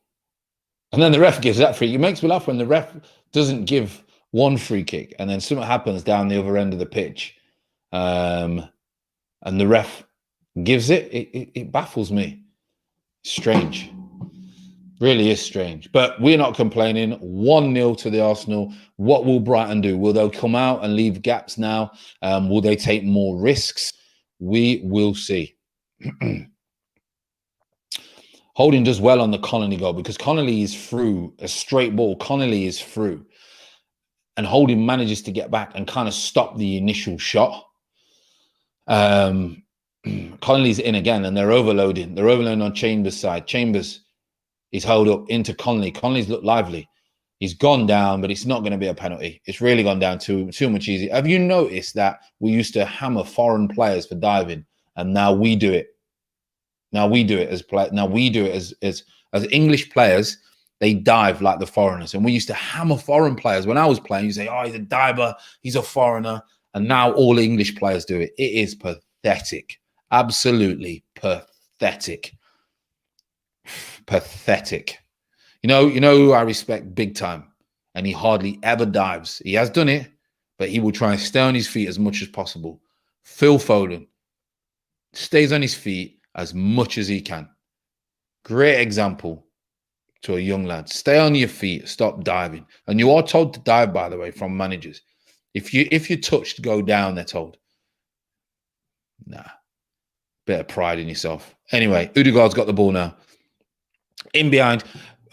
And then the ref gives that free. It makes me laugh when the ref doesn't give one free kick and then something happens down the other end of the pitch. And the ref gives it. It baffles me. Strange. Really is strange. But we're not complaining. 1-0 to the Arsenal. What will Brighton do? Will they come out and leave gaps now? Will they take more risks? We will see. Holding does well on the Connolly goal because Connolly is through a straight ball. Connolly is through. And Holding manages to get back and kind of stop the initial shot. Connolly's in again and they're overloading. They're overloading on Chambers' side. Chambers is held up into Connolly. Connolly's looked lively. He's gone down, but it's not going to be a penalty. It's really gone down too much easy. Have you noticed that we used to hammer foreign players for diving and now we do it? Now we do it as English players. They dive like the foreigners, and we used to hammer foreign players. When I was playing, you say, "Oh, he's a diver, he's a foreigner," and now all English players do it. It is pathetic, absolutely pathetic, pathetic. You know who I respect big time, and he hardly ever dives. He has done it, but he will try and stay on his feet as much as possible. Phil Foden stays on his feet as much as he can. Great example to a young lad. Stay on your feet, stop diving. And you are told to dive, by the way, from managers. If you're touched, go down, they're told. Nah. Bit of pride in yourself. Anyway, Odegaard's got the ball now. In behind.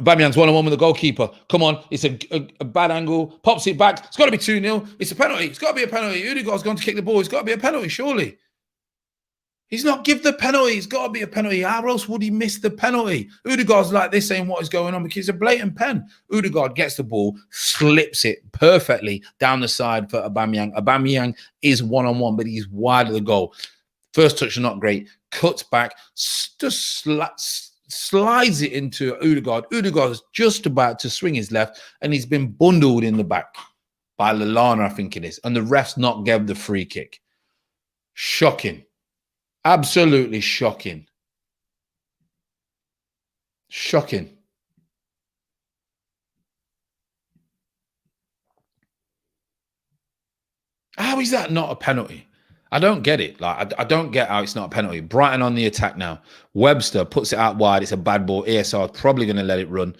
Aubameyang's 1-on-1 with the goalkeeper. Come on, it's a bad angle. Pops it back. It's got to be 2-0. It's a penalty. It's got to be a penalty. Odegaard's going to kick the ball. It's got to be a penalty, surely. He's not give the penalty. It's got to be a penalty. How else would he miss the penalty? Odegaard's like this saying what is going on because it's a blatant pen. Odegaard gets the ball, slips it perfectly down the side for Aubameyang. Aubameyang is 1-on-1, but he's wide of the goal. First touch is not great. Cuts back, just slides it into Odegaard. Odegaard's just about to swing his left, and he's been bundled in the back by Lallana, I think it is. And the ref's not gave the free kick. Shocking. Absolutely shocking. Shocking. How is that not a penalty? I don't get it. Like I don't get how it's not a penalty. Brighton on the attack now. Webster puts it out wide. It's a bad ball. ESR is probably going to let it run.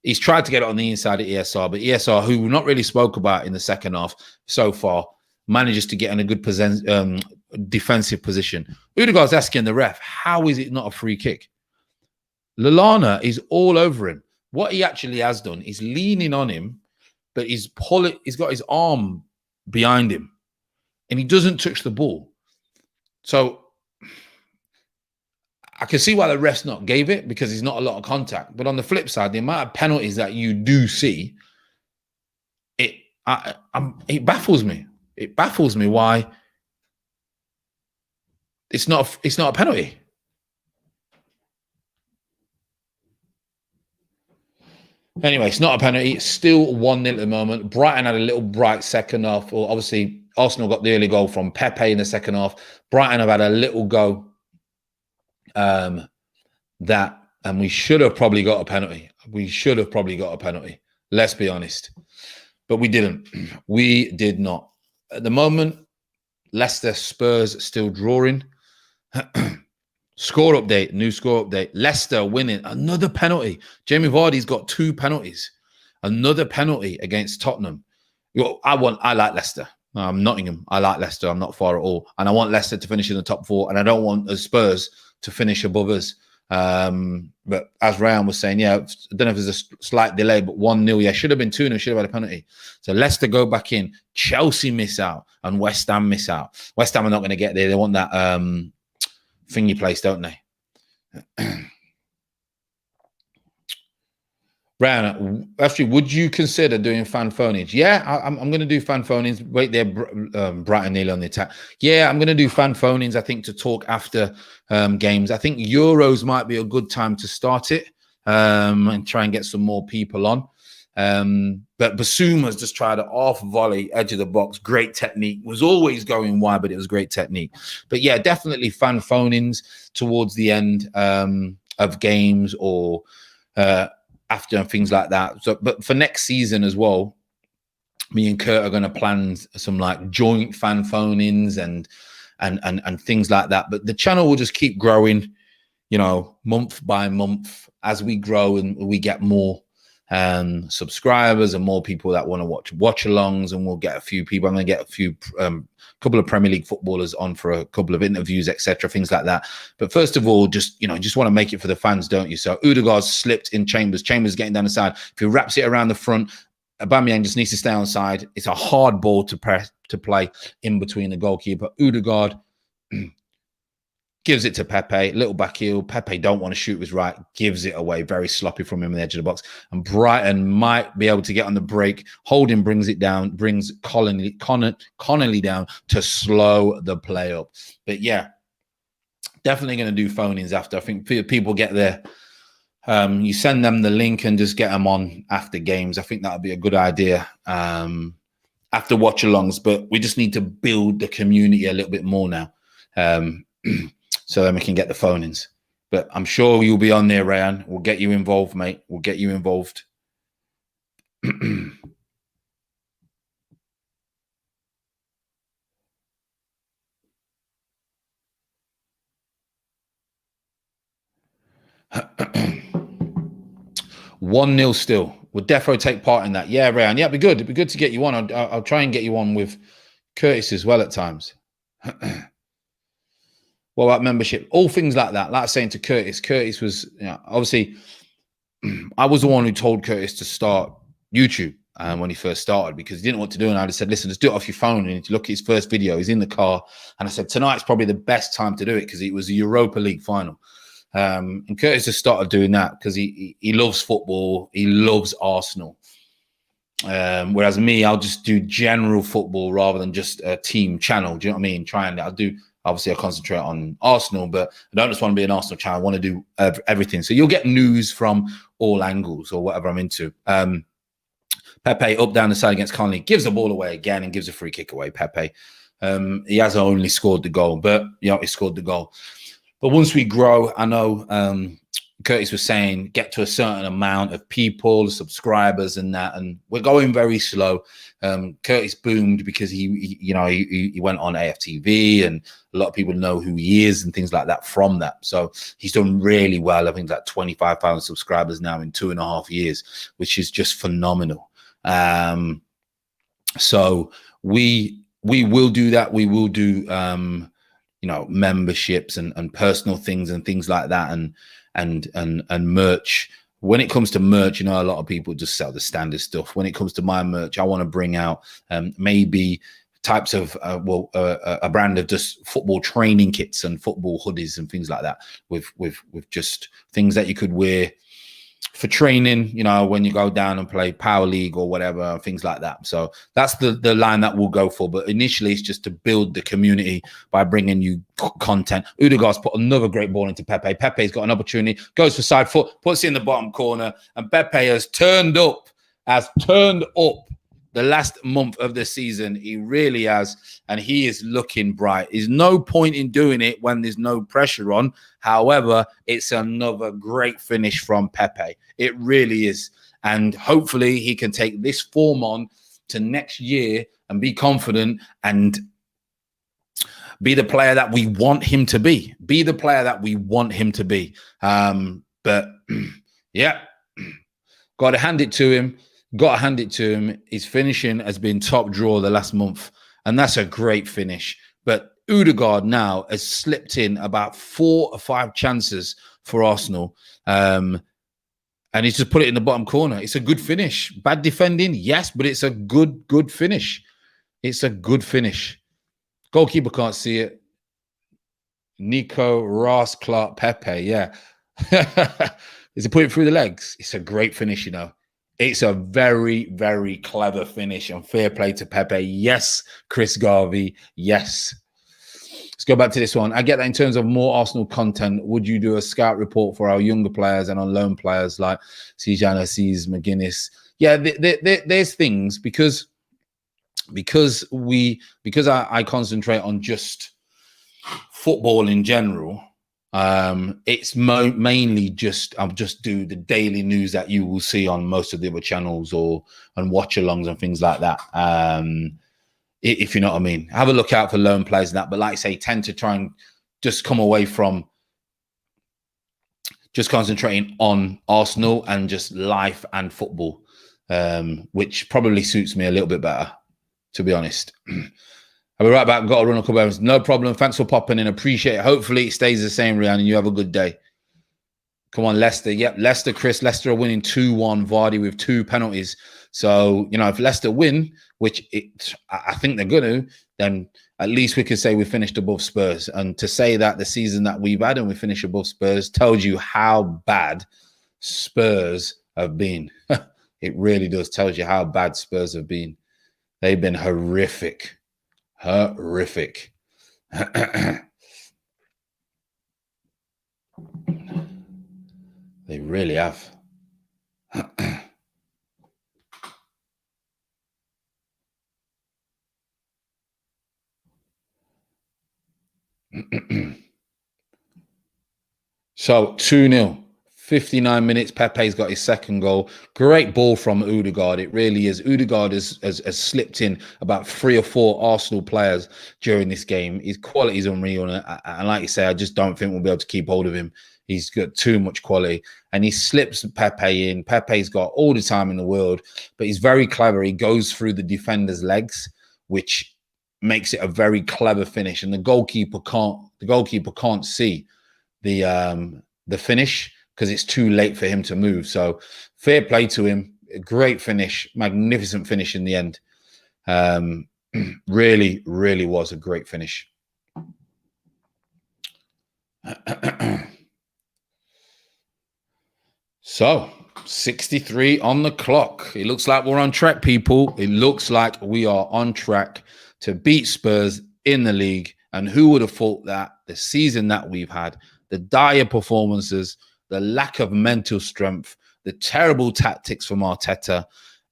He's tried to get it on the inside of ESR, but ESR, who we not really spoke about in the second half so far, manages to get in a good defensive position. Odegaard's asking the ref, how is it not a free kick? Lallana is all over him. What he actually has done is leaning on him, but he's got his arm behind him, and he doesn't touch the ball. So I can see why the ref's not gave it, because there's not a lot of contact. But on the flip side, the amount of penalties that you do see, it baffles me. It baffles me why it's not a penalty. Anyway, it's not a penalty. It's still 1-0 at the moment. Brighton had a little bright second half. Well, obviously, Arsenal got the early goal from Pepe in the second half. Brighton have had a little go and we should have probably got a penalty. We should have probably got a penalty. Let's be honest. But we didn't. We did not. At the moment, Leicester Spurs still drawing. Score update, new score update. Leicester winning, another penalty. Jamie Vardy's got 2 penalties. Another penalty against Tottenham. I like Leicester. I'm Nottingham. I like Leicester. I'm not far at all. And I want Leicester to finish in the top 4. And I don't want the Spurs to finish above us. But as Ryan was saying, yeah, I don't know if there's a slight delay, but 1-0. Yeah, should have been 2-0. Should have had a penalty. So Leicester go back in. Chelsea miss out. And West Ham miss out. West Ham are not going to get there. They want that thingy place, don't they? Ryan, actually, would you consider doing fan phonings? Yeah, I'm going to do fan phonings. Wait there, Brighton nearly on the attack. Yeah, I'm going to do fan phonings, I think, to talk after games. I think Euros might be a good time to start it and try and get some more people on. But Basuma's just tried an off volley, edge of the box. Great technique. Was always going wide, but it was great technique. But yeah, definitely fan phonings towards the end of games or after and things like that. So, but for next season as well, me and Kurt are going to plan some like joint fan phone-ins and things like that. But the channel will just keep growing, you know, month by month as we grow and we get more subscribers and more people that want to watch alongs, and we'll get a few people. I'm going to get a few couple of Premier League footballers on for a couple of interviews, etc., things like that. But first of all, just want to make it for the fans, don't you? So Odegaard's slipped in Chambers getting down the side. If he wraps it around the front, Aubameyang just needs to stay on side. It's a hard ball to play in between the goalkeeper. Odegaard gives it to Pepe, little back heel. Pepe don't want to shoot with his right, gives it away. Very sloppy from him on the edge of the box. And Brighton might be able to get on the break. Holding brings it down, brings Connolly down to slow the play up. But yeah, definitely going to do phone-ins after. I think people get there. You send them the link and just get them on after games. I think that would be a good idea after watch-alongs. But we just need to build the community a little bit more now. So then we can get the phone-ins. But I'm sure you'll be on there, Ryan. We'll get you involved, mate. We'll get you involved. 1-0 still. We'll definitely take part in that. Yeah, Ryan. Yeah, it'd be good. It'd be good to get you on. I'll try and get you on with Curtis as well at times. What about membership? All things like that. Like I was saying to Curtis, Curtis was, obviously, I was the one who told Curtis to start YouTube when he first started because he didn't know what to do. And I just said, listen, just do it off your phone. And if you look at his first video, he's in the car. And I said, tonight's probably the best time to do it because it was the Europa League final. And Curtis just started doing that because he loves football. He loves Arsenal. Whereas me, I'll just do general football rather than just a team channel. Do you know what I mean? Obviously, I concentrate on Arsenal, but I don't just want to be an Arsenal channel. I want to do everything. So you'll get news from all angles or whatever I'm into. Pepe up down the side against Connolly, gives the ball away again and gives a free kick away. Pepe. He has only scored the goal, but he scored the goal. But once we grow, I know Curtis was saying get to a certain amount of people, subscribers, and that, and we're going very slow. Curtis boomed because he went on AFTV, and a lot of people know who he is and things like that from that. So he's done really well. I think like 25,000 subscribers now in 2.5 years, which is just phenomenal. So we will do that. We will do memberships and personal things and things like that, and merch. When it comes to merch, a lot of people just sell the standard stuff. When it comes to my merch, I want to bring out maybe types of a brand of just football training kits and football hoodies and things like that, with just things that you could wear for training, when you go down and play Power League or whatever, things like that. So that's the line that we'll go for. But initially, it's just to build the community by bringing you content. Odegaard's put another great ball into Pepe. Pepe's got an opportunity, goes for side foot, puts it in the bottom corner, and Pepe has turned up the last month of the season. He really has, and he is looking bright. There's no point in doing it when there's no pressure on. However, it's another great finish from Pepe. It really is. And hopefully he can take this form on to next year and be confident. And be the player that we want him to be. Be the player that we want him to be. But yeah, got to hand it to him. Got to hand it to him. His finishing has been top drawer the last month, and that's a great finish. But Odegaard now has slipped in about 4 or 5 chances for Arsenal, and he's just put it in the bottom corner. It's a good finish. Bad defending, yes, but it's a good finish. It's a good finish. Goalkeeper can't see it. Nico, Ross, Clark, Pepe, yeah. Is he putting it through the legs? It's a great finish, you know. It's a very, very clever finish, and fair play to Pepe. Yes, Chris Garvey, yes. Let's go back to this one. I get that in terms of more Arsenal content, would you do a scout report for our younger players and on loan players like Sejan Assis, McGuinness? Yeah, there's things because I concentrate on just football in general. It's mainly I'll just do the daily news that you will see on most of the other channels and watch-alongs and things like that. If you know what I mean. Have a look out for loan players and that, but like I say, tend to try and just come away from just concentrating on Arsenal and just life and football, which probably suits me a little bit better, to be honest. I'll be right back. Got to run a couple of hours. No problem. Thanks for popping in. Appreciate it. Hopefully it stays the same, Ryan, and you have a good day. Come on, Leicester. Yep, Leicester, Chris. Leicester are winning 2-1. Vardy with 2 penalties. So, you know, if Leicester win, which I think they're going to, then at least we could say we finished above Spurs. And to say that the season that we've had and we finished above Spurs tells you how bad Spurs have been. It really does. Tells you how bad Spurs have been. They've been horrific. Horrific. They really have. So 2-0. 59 minutes. Pepe's got his second goal. Great ball from Odegaard. It really is. Odegaard has slipped in about 3 or 4 Arsenal players during this game. His quality is unreal. And like you say, I just don't think we'll be able to keep hold of him. He's got too much quality. And he slips Pepe in. Pepe's got all the time in the world, but he's very clever. He goes through the defender's legs, which makes it a very clever finish. And the goalkeeper can't see the finish, because it's too late for him to move. So fair play to him. A great finish. Magnificent finish in the end. Really, really was a great finish. So 63 on the clock. It looks like we're on track, people. It looks like we are on track to beat Spurs in the league. And who would have thought that the season that we've had, the dire performances, the lack of mental strength, the terrible tactics from Arteta,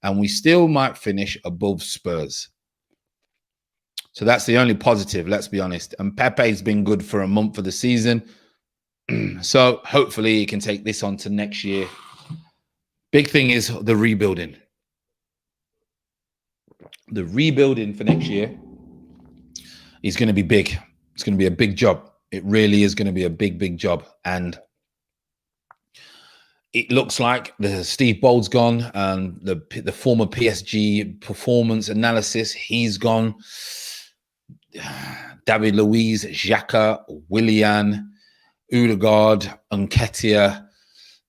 and we still might finish above Spurs. So that's the only positive, let's be honest. And Pepe's been good for a month of the season. So hopefully he can take this on to next year. Big thing is the rebuilding. The rebuilding for next year is going to be big. It's going to be a big job. It really is going to be a big, big job. And it looks like the Steve Bold's gone, and the former PSG performance analysis, he's gone. David Luiz, Xhaka, Willian, Odegaard, Nketiah,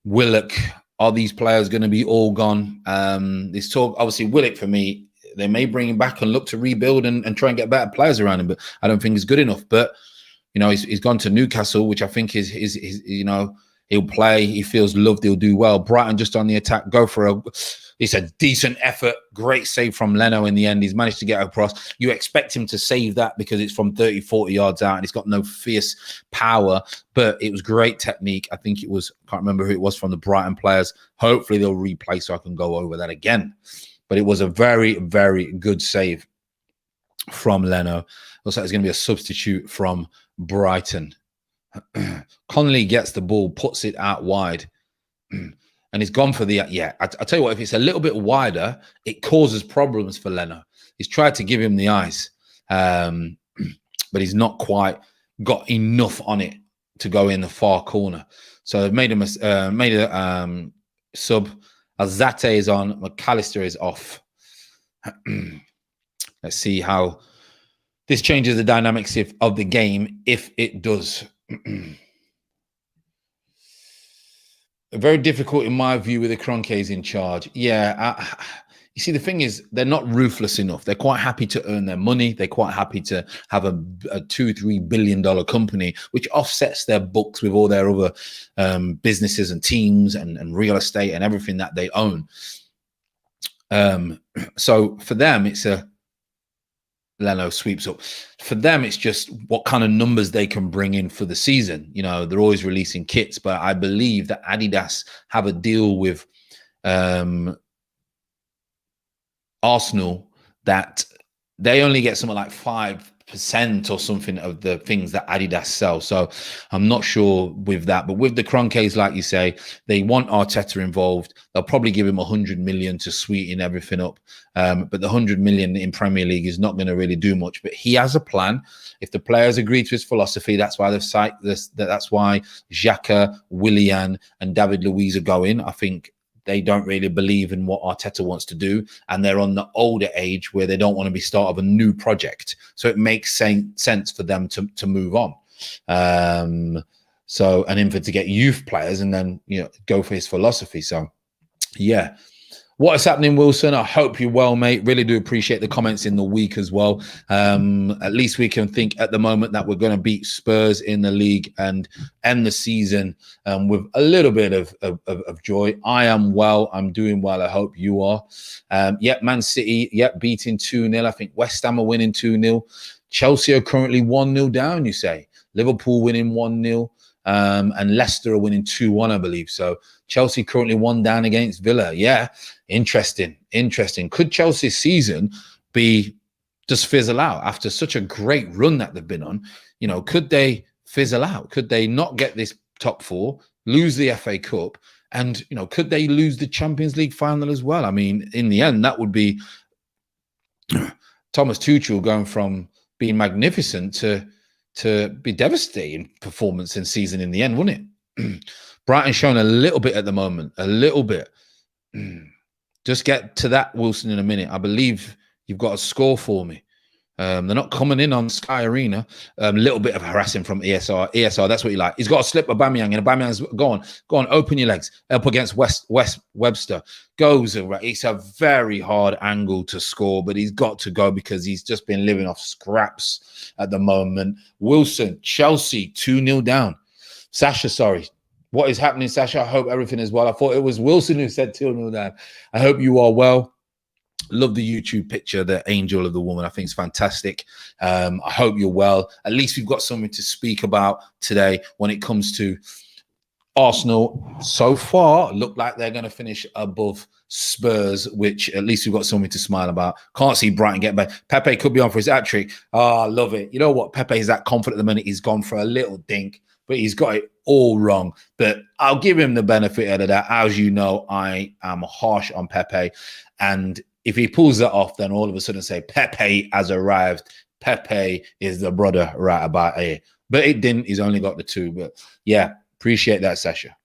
Willock. Are these players going to be all gone? This talk, obviously, Willock for me, they may bring him back and look to rebuild and try and get better players around him, but I don't think he's good enough. But you know, he's gone to Newcastle, which I think is you know, he'll play. He feels loved. He'll do well. Brighton just on the attack. Go for it's a decent effort. Great save from Leno in the end. He's managed to get across. You expect him to save that because it's from 30, 40 yards out and he's got no fierce power, but it was great technique. I think it was, I can't remember who it was from the Brighton players. Hopefully they'll replay so I can go over that again. But it was a very, very good save from Leno. Looks like it's going to be a substitute from Brighton. Connolly gets the ball, puts it out wide, and he's gone for the, I tell you what, if it's a little bit wider, it causes problems for Leno. He's tried to give him the ice, but but he's not quite got enough on it to go in the far corner. So they've made a sub. Alzate is on. McAllister is off. Let's see how this changes the dynamics of the game, if it does. Very difficult in my view with the Kroenkes in charge. Yeah, you see, the thing is, they're not ruthless enough. They're quite happy to earn their money. They're quite happy to have a $2-3 billion company, which offsets their books with all their other businesses and teams and real estate and everything that they own. So for them, it's a Leno sweeps up. For them, it's just what kind of numbers they can bring in for the season. You know, they're always releasing kits, but I believe that Adidas have a deal with Arsenal that they only get something like 5% or something of the things that Adidas sell. So I'm not sure with that. But with the Kroenkes, like you say, they want Arteta involved. They'll probably give him 100 million to sweeten everything up. But the 100 million in Premier League is not going to really do much. But he has a plan. If the players agree to his philosophy, that's why that's why Xhaka, Willian, and David Luiz are going. I think they don't really believe in what Arteta wants to do, and they're on the older age where they don't want to be start of a new project. So it makes sense for them to move on. So, and him to get youth players and then, you know, go for his philosophy. So, yeah. What is happening, Wilson? I hope you're well, mate. Really do appreciate the comments in the week as well. At least we can think at the moment that we're going to beat Spurs in the league and end the season with a little bit of joy. I am well. I'm doing well. I hope you are. Yep, Man City, yep, beating 2-0. I think West Ham are winning 2-0. Chelsea are currently 1-0 down, you say. Liverpool winning 1-0. And Leicester are winning 2-1, I believe. So Chelsea currently 1 down against Villa. Yeah, interesting. Could Chelsea's season be just fizzle out after such a great run that they've been on? You know, could they fizzle out? Could they not get this top 4, lose the FA Cup, and, you know, could they lose the Champions League final as well? I mean, in the end, that would be Thomas Tuchel going from being magnificent to be devastating performance and season in the end, wouldn't it? Brighton showing a little bit at the moment, a little bit. Just get to that, Wilson, in a minute. I believe you've got a score for me. They're not coming in on Sky Arena. A little bit of harassing from ESR. ESR, that's what you like. He's got to slip Aubameyang, and Aubameyang's go on, open your legs. Up against West Webster. Goes around. It's a very hard angle to score, but he's got to go because he's just been living off scraps at the moment. Wilson, Chelsea, 2-0 down. Sasha, sorry. What is happening, Sasha? I hope everything is well. I thought it was Wilson who said 2-0 down. I hope you are well. Love the YouTube picture, the angel of the woman. I think it's fantastic. I hope you're well. At least we've got something to speak about today when it comes to Arsenal. So far, look like they're going to finish above Spurs, which at least we've got something to smile about. Can't see Brighton get back. Pepe could be on for his hat-trick. Oh, I love it. You know what? Pepe is that confident at the minute. He's gone for a little dink, but he's got it all wrong. But I'll give him the benefit of that. As you know, I am harsh on Pepe. And if he pulls that off, then all of a sudden say, Pepe has arrived. Pepe is the brother right about here. But it didn't. He's only got the 2. But yeah, appreciate that, Sasha.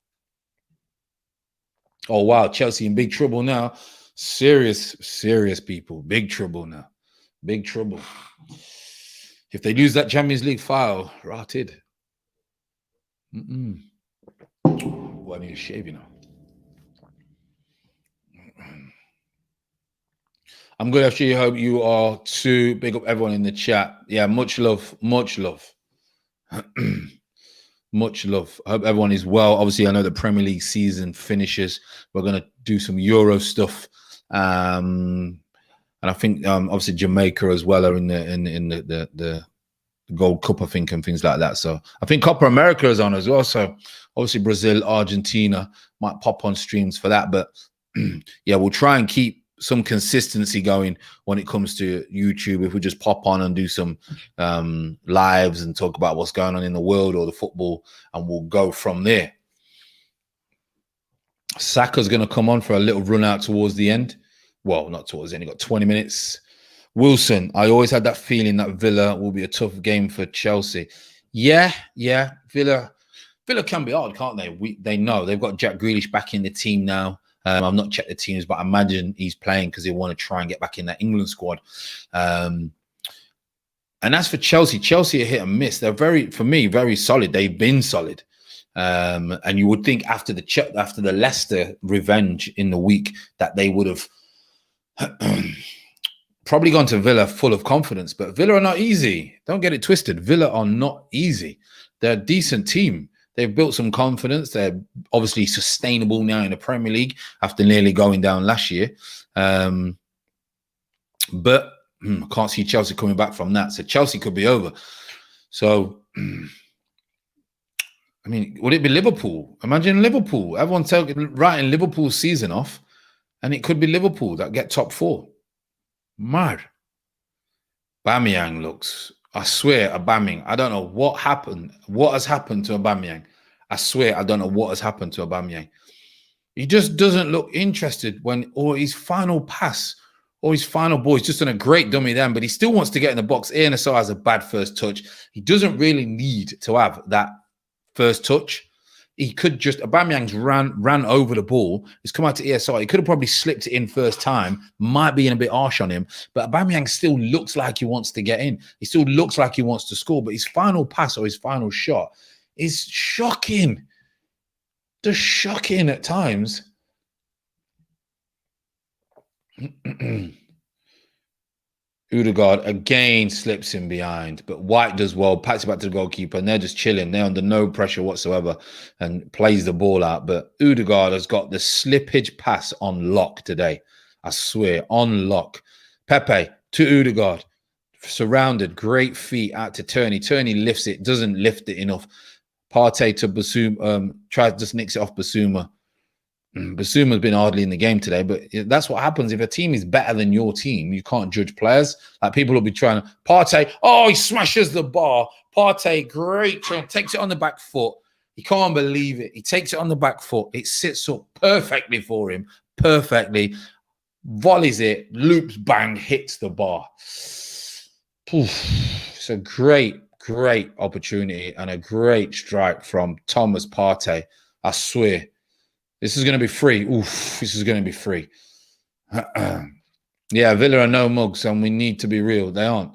Oh, wow. Chelsea in big trouble now. Serious people. Big trouble now. Big trouble. If they lose that Champions League file, rotted. Boy, I need to shave, you know. I'm good, actually. Hope you are too. Big up everyone in the chat. Yeah, much love. Much love. Much love. I hope everyone is well. Obviously, I know the Premier League season finishes. We're going to do some Euro stuff. And I think obviously Jamaica as well are in the Gold Cup, I think, and things like that. So I think Copa America is on as well. So obviously Brazil, Argentina might pop on streams for that. But yeah, we'll try and keep some consistency going when it comes to YouTube. If we just pop on and do some lives and talk about what's going on in the world or the football, and we'll go from there. Saka's going to come on for a little run out towards the end. Well, not towards the end. He got 20 minutes. Wilson, I always had that feeling that Villa will be a tough game for Chelsea. Yeah, Villa can be hard, can't they? They know they've got Jack Grealish back in the team now. I've not checked the teams, but I imagine he's playing because they want to try and get back in that England squad. And as for Chelsea, Chelsea are hit and miss. They're for me, very solid. They've been solid. And you would think after the Leicester revenge in the week that they would have probably gone to Villa full of confidence. But Villa are not easy. Don't get it twisted. Villa are not easy. They're a decent team. They've built some confidence. They're obviously sustainable now in the Premier League after nearly going down last year. But I can't see Chelsea coming back from that. So Chelsea could be over. So, I mean, would it be Liverpool? Imagine Liverpool. Everyone's writing Liverpool's season off, and it could be Liverpool that get top 4. Mad. Aubameyang looks... I swear, Aubameyang. I don't know what happened. What has happened to Aubameyang? I swear, I don't know what has happened to Aubameyang. He just doesn't look interested or his final pass or his final ball. He's just done a great dummy then, but he still wants to get in the box. Ian Assar has a bad first touch. He doesn't really need to have that first touch. He could just... Aubameyang's ran over the ball. He's come out to ESR. He could have probably slipped it in first time. Might be in a bit harsh on him. But Aubameyang still looks like he wants to get in. He still looks like he wants to score. But his final pass or his final shot is shocking. Just shocking at times. Odegaard again slips in behind, but White does well, pats it back to the goalkeeper, and they're just chilling. They're under no pressure whatsoever and plays the ball out. But Odegaard has got the slippage pass on lock today. I swear, on lock. Pepe to Odegaard, surrounded, great feet out to Turney. Turney lifts it, doesn't lift it enough. Partey to Basuma, just nicks it off Basuma. Basuma's been hardly in the game today, but that's what happens. If a team is better than your team, you can't judge players. Like, people will be trying to... Partey, he smashes the bar. Partey, great turn, takes it on the back foot. He can't believe it. He takes it on the back foot. It sits up perfectly for him. Perfectly. Volleys it, loops, bang, hits the bar. It's a great opportunity and a great strike from Thomas Partey. I swear. This is going to be free. This is going to be free. Yeah, Villa are no mugs, and we need to be real. They aren't.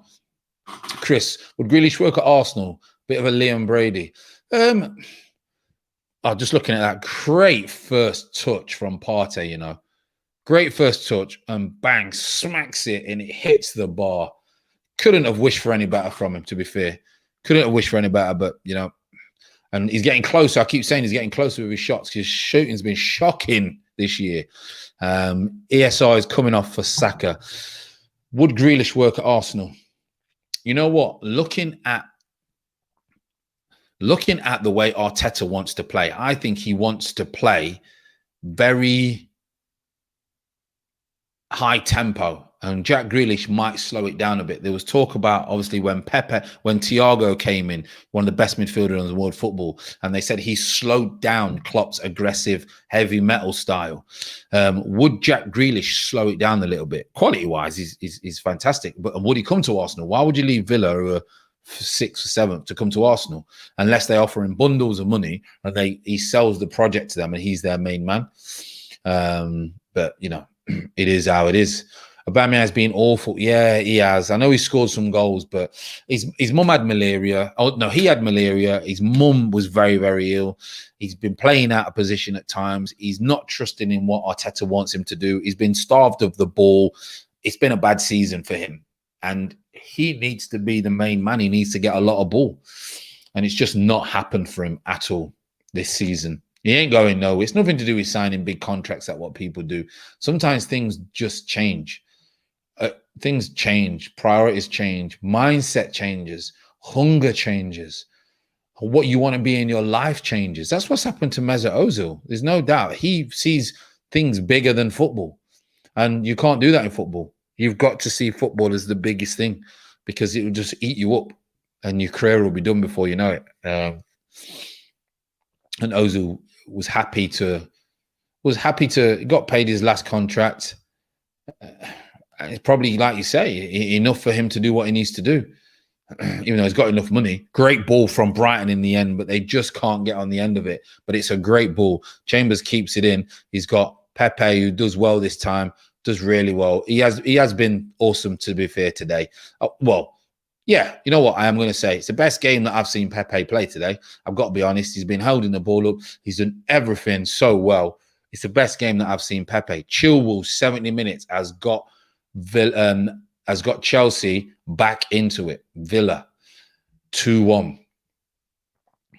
Chris, would Grealish work at Arsenal? Bit of a Liam Brady. Just looking at that great first touch from Partey, you know. Great first touch, and bang, smacks it, and it hits the bar. Couldn't have wished for any better from him, to be fair. Couldn't have wished for any better, but, you know. And he's getting closer. I keep saying he's getting closer with his shots because his shooting's been shocking this year. ESI is coming off for Saka. Would Grealish work at Arsenal? You know what? Looking at the way Arteta wants to play, I think he wants to play very high tempo. And Jack Grealish might slow it down a bit. There was talk about, obviously, when Thiago came in, one of the best midfielders in the world football, and they said he slowed down Klopp's aggressive, heavy metal style. Would Jack Grealish slow it down a little bit? Quality-wise, he's fantastic. But would he come to Arsenal? Why would you leave Villa, who are 6th or 7th, to come to Arsenal? Unless they offer him bundles of money and he sells the project to them and he's their main man. But, you know, it is how it is. Aubameyang has been awful. Yeah, he has. I know he scored some goals, but his mum had malaria. Oh, no, he had malaria. His mum was very, very ill. He's been playing out of position at times. He's not trusting in what Arteta wants him to do. He's been starved of the ball. It's been a bad season for him. And he needs to be the main man. He needs to get a lot of ball. And it's just not happened for him at all this season. He ain't going nowhere. It's nothing to do with signing big contracts at what people do. Sometimes things just change. Things change, priorities change, mindset changes, hunger changes, what you want to be in your life changes. That's what's happened to Mesut Ozil. There's no doubt. He sees things bigger than football, and you can't do that in football. You've got to see football as the biggest thing because it will just eat you up, and your career will be done before you know it. And Ozil was happy to got paid his last contract. It's probably, like you say, enough for him to do what he needs to do. Even though he's got enough money. Great ball from Brighton in the end, but they just can't get on the end of it. But it's a great ball. Chambers keeps it in. He's got Pepe, who does well this time, does really well. He has been awesome, to be fair, today. Well, yeah, you know what I am going to say? It's the best game that I've seen Pepe play today. I've got to be honest. He's been holding the ball up. He's done everything so well. It's the best game that I've seen Pepe. Chilwell, 70 minutes, has got Chelsea back into it. Villa, 2-1.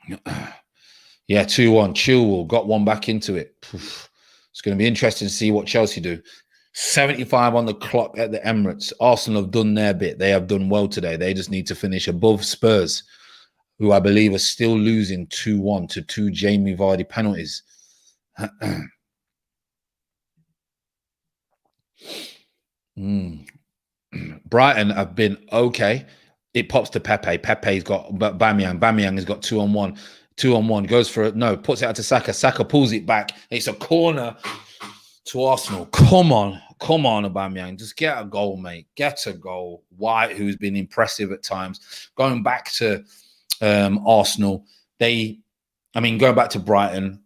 Yeah, 2-1. Chilwell got one back into it. It's going to be interesting to see what Chelsea do. 75 on the clock at the Emirates. Arsenal have done their bit. They have done well today. They just need to finish above Spurs, who I believe are still losing 2-1 to 2 Jamie Vardy penalties. Brighton have been okay. It pops to Pepe. Pepe's got Bamiyang. Bamiyang has got 2-on-1. 2-on-1. Goes for it. No, puts it out to Saka. Saka pulls it back. It's a corner to Arsenal. Come on. Come on, Aubameyang. Just get a goal, mate. Get a goal. White, who's been impressive at times. Going back to Arsenal, going back to Brighton,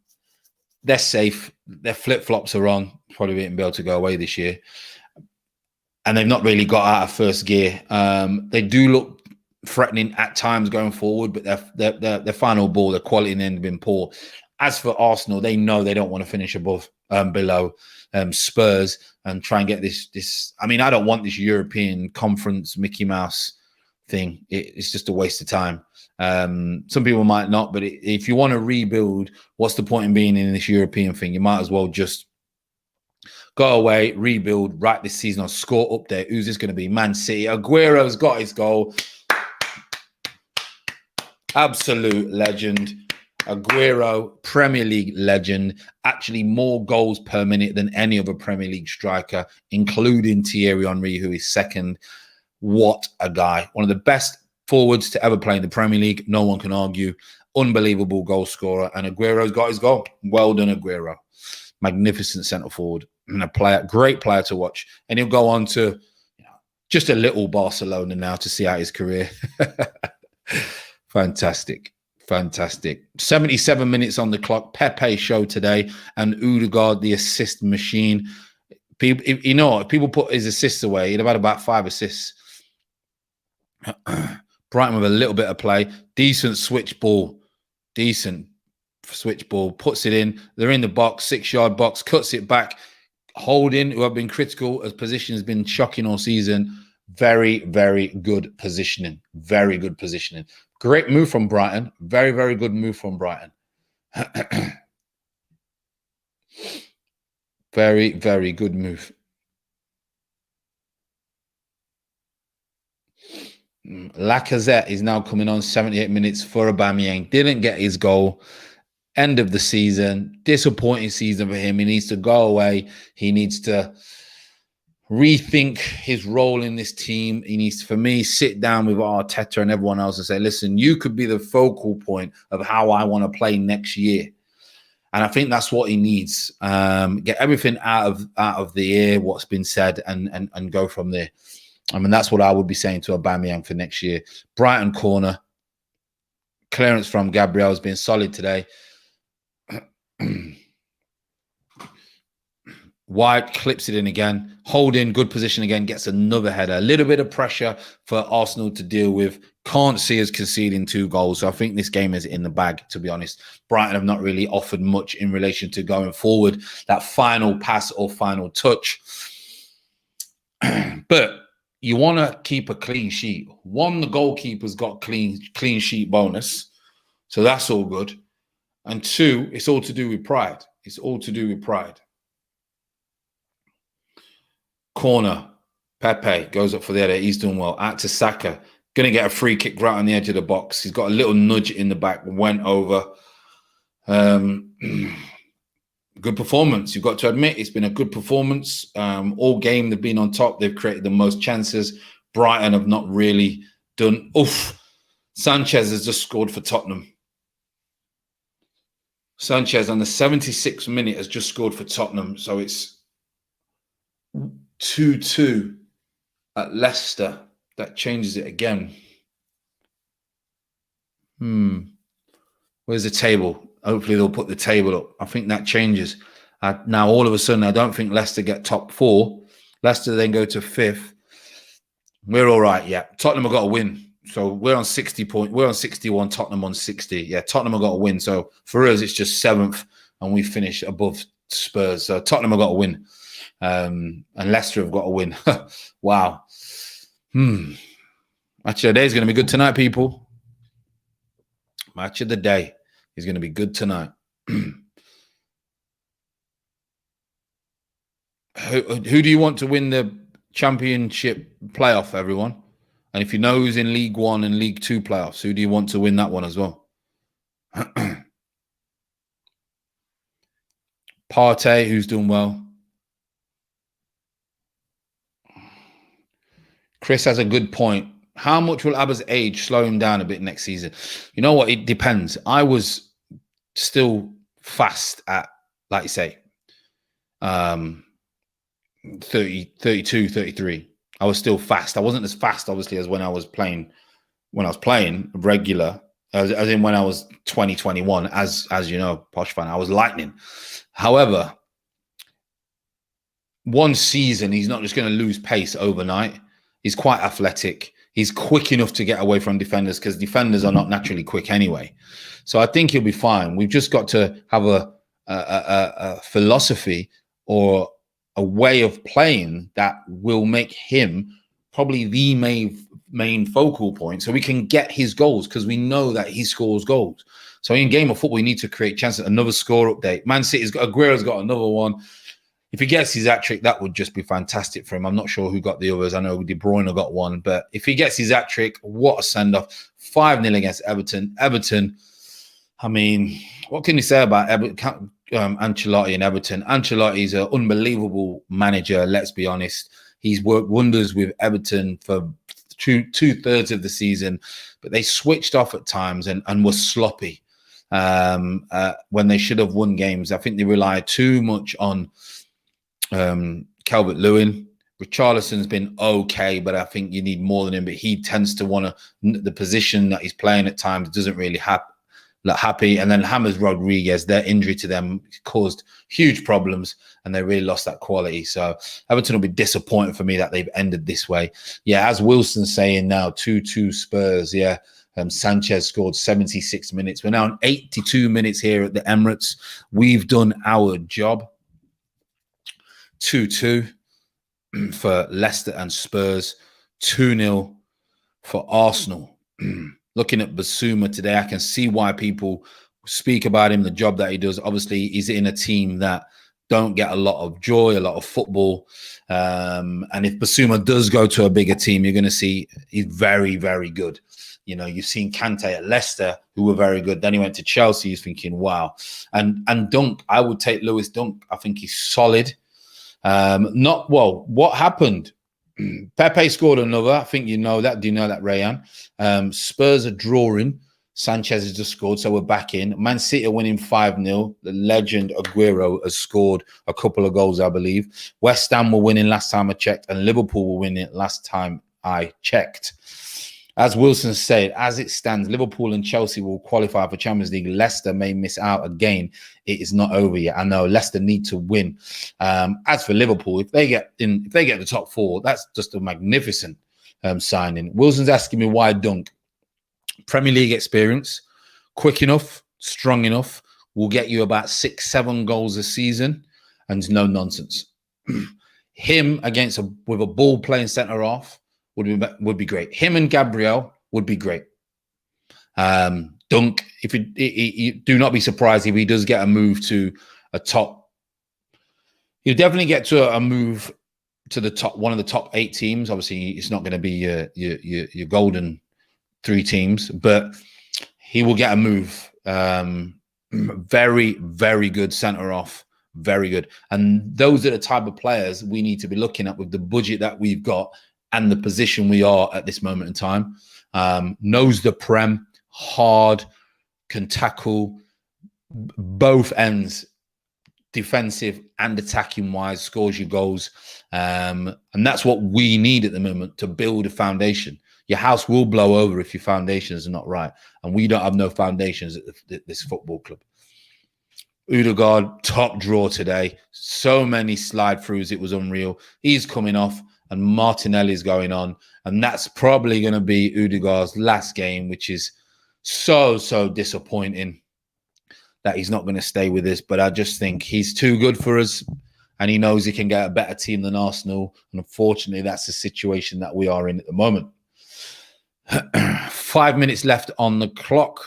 they're safe. Their flip-flops are on. Probably won't be able to go away this year. And they've not really got out of first gear. They do look threatening at times going forward, but their final ball, their quality in the end have been poor. As for Arsenal, they know they don't want to finish below Spurs and try and get this. I mean, I don't want this European Conference Mickey Mouse thing. It's just a waste of time. Some people might not, but if you want to rebuild, what's the point in being in this European thing? You might as well just go away, rebuild, right this season on score update. Who's this going to be? Man City. Aguero's got his goal. Absolute legend. Aguero, Premier League legend. Actually, more goals per minute than any other Premier League striker, including Thierry Henry, who is second. What a guy. One of the best forwards to ever play in the Premier League. No one can argue. Unbelievable goal scorer. And Aguero's got his goal. Well done, Aguero. Magnificent centre forward. And a great player to watch. And he'll go on to just a little Barcelona now to see out his career. Fantastic. 77 minutes on the clock. Pepe show today, and Odegaard, the assist machine. People, if people put his assists away, he'd have had about 5 assists. Brighton with a little bit of play. Decent switch ball. Puts it in. They're in the box, 6-yard box, cuts it back. Holding, who have been critical as position has been shocking all season. Very, very good positioning. Great move from Brighton. Very, very good move from Brighton. Very, very good move. Lacazette is now coming on 78 minutes for Aubameyang. Didn't get his goal. End of the season. Disappointing season for him. He needs to go away. He needs to rethink his role in this team. He needs to, for me, sit down with Arteta and everyone else and say, listen, you could be the focal point of how I want to play next year. And I think that's what he needs. Get everything out of the air, what's been said, and go from there. I mean, that's what I would be saying to Aubameyang for next year. Brighton corner. Clearance from Gabriel has been solid today. White clips it in again. Holding, good position again, gets another header. A little bit of pressure for Arsenal to deal with. Can't see us conceding 2 goals. So I think this game is in the bag, to be honest. Brighton have not really offered much in relation to going forward. That final pass or final touch. But you want to keep a clean sheet. One, the goalkeeper's got clean sheet bonus. So that's all good. And 2, it's all to do with pride. Corner. Pepe goes up for the header. He's done well. Out to Saka. Going to get a free kick right on the edge of the box. He's got a little nudge in the back. Went over. Good performance. You've got to admit it's been a good performance. All game they've been on top. They've created the most chances. Brighton have not really done. Oof. Sanchez has just scored for Tottenham. Sanchez on the 76th minute has just scored for Tottenham. So it's 2-2. at Leicester. That changes it again. Where's the table? Hopefully they'll put the table up. I think that changes. Now, all of a sudden, I don't think Leicester get top 4. Leicester then go to 5th. We're all right, yeah. Tottenham have got to win. So we're on 60 points. We're on 61, Tottenham on 60. Yeah, Tottenham have got to win. So for us, it's just 7th, and we finish above Spurs. So Tottenham have got to win. And Leicester have got to win. Wow. Match of the day is going to be good tonight, people. Match of the day is going to be good tonight. Who do you want to win the Championship playoff, everyone? And if you know who's in League One and League Two playoffs, who do you want to win that one as well? Partey, who's doing well. Chris has a good point. How much will Abba's age slow him down a bit next season? You know what? It depends. I was still fast at, like you say, 30, 32, 33. I was still fast. I wasn't as fast, obviously, as when I was playing regular, as in when I was 2021, as you know, Posh fan, I was lightning. However, one season, he's not just going to lose pace overnight. He's quite athletic. He's quick enough to get away from defenders because defenders are not naturally quick anyway. So I think he'll be fine. We've just got to have a philosophy or a way of playing that will make him probably the main focal point so we can get his goals, because we know that he scores goals. So in game of football, we need to create chances. Another score update. Man City's got, Aguero's got another one. If he gets his hat-trick, that would just be fantastic for him. I'm not sure who got the others. I know De Bruyne got one. But if he gets his hat-trick, what a send-off. 5-0 against Everton. Everton, I mean, what can you say about Ancelotti and Everton? Ancelotti's an unbelievable manager, let's be honest. He's worked wonders with Everton for two-thirds of the season. But they switched off at times and were sloppy when they should have won games. I think they relied too much on Calvert-Lewin. Richarlison's been okay, but I think you need more than him. But he tends to want to, the position that he's playing at times doesn't really look happy. And then James Rodriguez, their injury to them caused huge problems, and they really lost that quality. So Everton will be disappointed for me that they've ended this way. Yeah, as Wilson's saying now, 2-2 Spurs. Yeah. Sanchez scored 76 minutes. We're now on 82 minutes here at the Emirates. We've done our job. 2-2 for Leicester and Spurs. 2-0 for Arsenal. Looking at Basuma today, I can see why people speak about him, the job that he does. Obviously, he's in a team that don't get a lot of joy, a lot of football. And if Basuma does go to a bigger team, you're going to see he's very, very good. You know, you've seen Kante at Leicester, who were very good. Then he went to Chelsea. He's thinking, wow. And Dunk, I would take Lewis Dunk. I think he's solid. What happened? Pepe scored another. I think you know that. Do you know that, Rayan? Spurs are drawing. Sanchez has just scored, so we're back in. Man City are winning 5-0. The legend Aguero has scored a couple of goals, I believe. West Ham were winning last time I checked, and Liverpool were winning last time I checked. As Wilson said, as it stands, Liverpool and Chelsea will qualify for Champions League. Leicester may miss out again. It is not over yet. I know Leicester need to win. As for Liverpool, if they get the top 4, that's just a magnificent signing. Wilson's asking me why Dunk. Premier League experience, quick enough, strong enough, will get you about 6-7 goals a season, and no nonsense. Him with a ball playing centre half would be great. Him and Gabriel would be great. Dunk, if you do not be surprised if he does get a move to a top. He'll definitely get to a move to the top, one of the top 8 teams. Obviously, it's not going to be your golden 3 teams, but he will get a move. Very, very good centre off. Very good. And those are the type of players we need to be looking at with the budget that we've got and the position we are at this moment in time. Knows the Prem, hard, can tackle both ends. defensive and attacking wise, scores your goals. And that's what we need at the moment to build a foundation. Your house will blow over if your foundations are not right. And we don't have no foundations at this football club. Odegaard, top draw today. So many slide throughs, it was unreal. He's coming off and Martinelli's going on. And that's probably going to be Odegaard's last game, which is so disappointing that he's not going to stay with us. But I just think he's too good for us. And he knows he can get a better team than Arsenal. And unfortunately, that's the situation that we are in at the moment. 5 minutes left on the clock.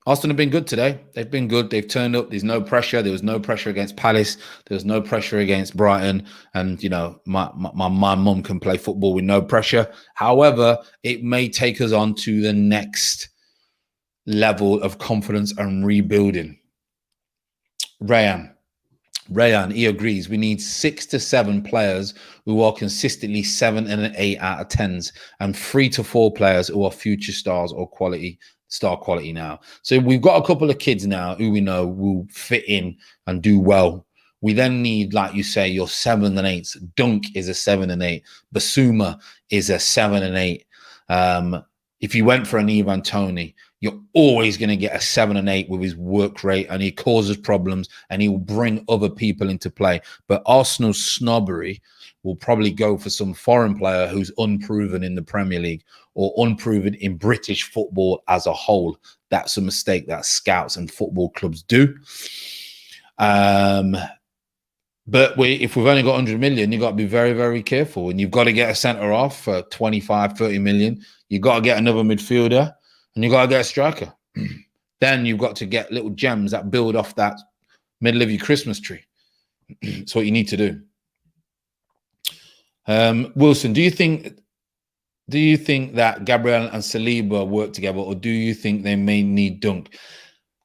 Arsenal have been good today. They've been good. They've turned up. There's no pressure. There was no pressure against Palace. There was no pressure against Brighton. And, you know, my mum can play football with no pressure. However, it may take us on to the next level of confidence and rebuilding. Rayan, he agrees. We need 6 to 7 players who are consistently 7 and 8 out of 10s, and 3 to 4 players who are future stars or star quality now. So we've got a couple of kids now who we know will fit in and do well. We then need, like you say, your 7 and 8s. Dunk is a 7 and 8. Basuma is a 7 and 8. If you went for an Ivan Toney, you're always going to get a 7 and 8 with his work rate, and he causes problems and he will bring other people into play. But Arsenal's snobbery will probably go for some foreign player who's unproven in the Premier League or unproven in British football as a whole. That's a mistake that scouts and football clubs do. But if we've only got 100 million, you've got to be very, very careful. And you've got to get a centre off for 25, 30 million. You've got to get another midfielder. And you've got to get a striker. Then you've got to get little gems that build off that middle of your Christmas tree. That's what you need to do. Wilson, do you think that Gabriel and Saliba work together, or do you think they may need Dunk?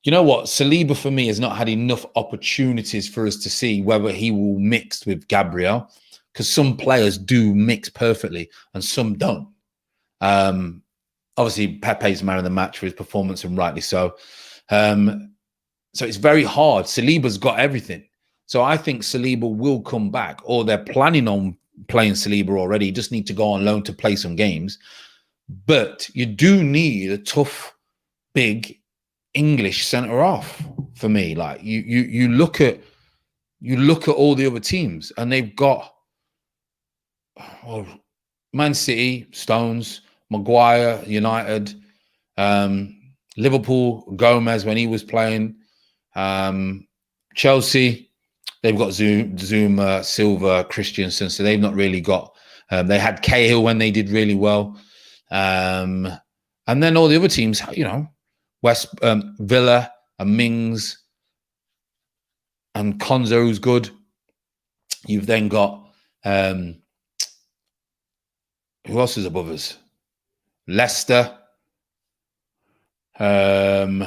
You know what? Saliba, for me, has not had enough opportunities for us to see whether he will mix with Gabriel, because some players do mix perfectly and some don't. Obviously, Pepe's man of the match for his performance, and rightly so. So it's very hard. Saliba's got everything. So I think Saliba will come back, or they're planning on playing Saliba already. You just need to go on loan to play some games. But you do need a tough, big English centre-half for me. Like you look at all the other teams, and they've got Man City, Stones, Maguire, United, Liverpool, Gomez when he was playing, Chelsea, they've got Zuma, Silva, Christensen, so they've not really got. They had Cahill when they did really well, and then all the other teams, you know, Villa and Mings and Konza, who's good. You've then got who else is above us? Leicester have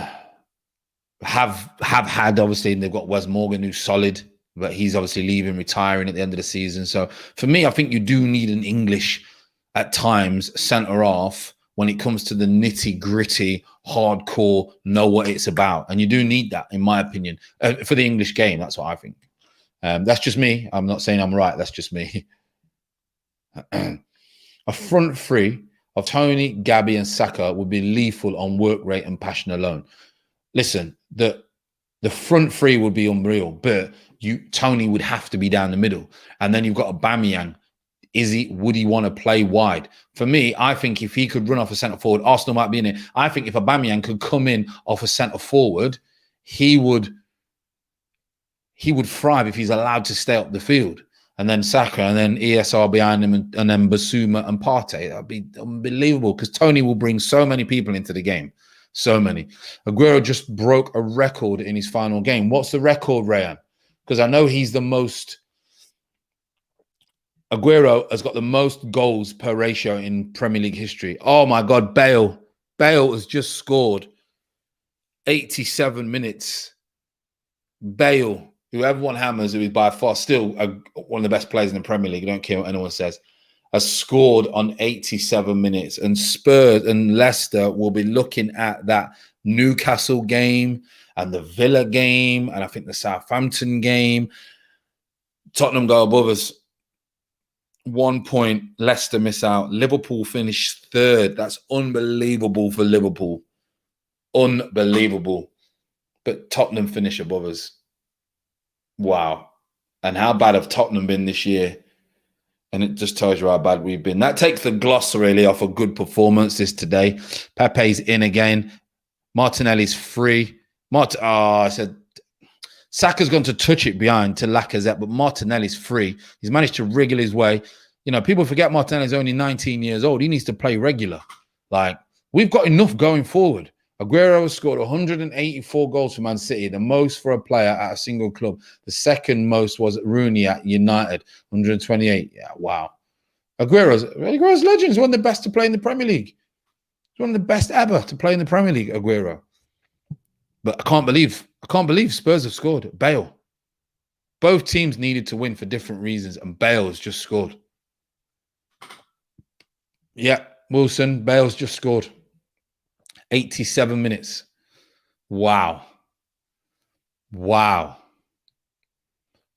had, obviously, they've got Wes Morgan, who's solid, but he's obviously leaving, retiring at the end of the season. So for me, I think you do need an English, at times, centre-half when it comes to the nitty-gritty, hardcore, know what it's about. And you do need that, in my opinion, for the English game. That's what I think. That's just me. I'm not saying I'm right. That's just me. A front three of Toney, Gabby, and Saka would be lethal on work rate and passion alone. Listen, the front three would be unreal, but Toney would have to be down the middle, and then you've got Aubameyang. Would he want to play wide? For me, I think if he could run off a centre forward, Arsenal might be in it. I think if Aubameyang could come in off a centre forward, he would thrive if he's allowed to stay up the field. And then Saka, and then ESR behind him, and then Basuma and Partey. That'd be unbelievable, because Toney will bring so many people into the game. So many. Aguero just broke a record in his final game. What's the record, Rayan? Because I know he's the most... Aguero has got the most goals per ratio in Premier League history. Oh, my God, Bale. Bale has just scored 87 minutes. Bale, who everyone hammers, who is by far still one of the best players in the Premier League, I don't care what anyone says, has scored on 87 minutes. And Spurs and Leicester will be looking at that Newcastle game and the Villa game, and I think the Southampton game. Tottenham go above us. 1 point, Leicester miss out. Liverpool finish third. That's unbelievable for Liverpool. Unbelievable. But Tottenham finish above us. Wow. And how bad have Tottenham been this year? And it just tells you how bad we've been. That takes the gloss really off a good performances today. Pepe's in again. Martinelli's free. I said Saka's gone to touch it behind to Lacazette, but Martinelli's free. He's managed to wriggle his way. You know, people forget Martinelli's only 19 years old. He needs to play regular. Like, we've got enough going forward. Aguero has scored 184 goals for Man City, the most for a player at a single club. The second most was Rooney at United, 128. Yeah, wow. Aguero's legend. He's one of the best to play in the Premier League. He's one of the best ever to play in the Premier League, Aguero. But I can't believe Spurs have scored. Bale. Both teams needed to win for different reasons, and Bale has just scored. Yeah, Wilson, Bale's just scored. 87 minutes. Wow.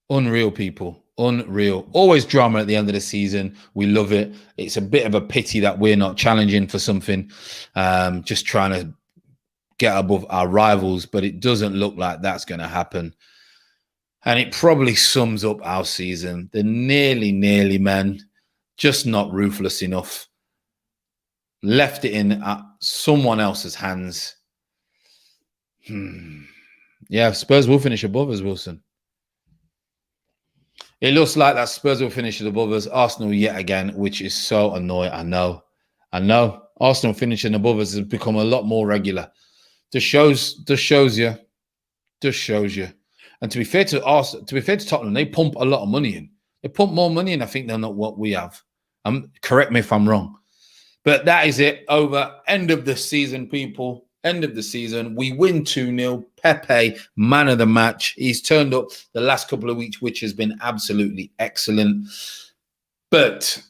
Unreal, people. Unreal. Always drama at the end of the season. We love it. It's a bit of a pity that we're not challenging for something. Just trying to get above our rivals, but it doesn't look like that's going to happen. And it probably sums up our season. The nearly men, just not ruthless enough. Left it in someone else's hands. Yeah, Spurs will finish above us, Wilson. It looks like that Spurs will finish above us. Arsenal yet again, which is so annoying. I know. Arsenal finishing above us has become a lot more regular. Just shows you. And to be fair to Arsenal, to be fair to Tottenham, they pump a lot of money in. They pump more money in, I think, than what we have. Correct me if I'm wrong. But that is it. Over. End of the season, people. End of the season. We win 2-0. Pepe, man of the match. He's turned up the last couple of weeks, which has been absolutely excellent. But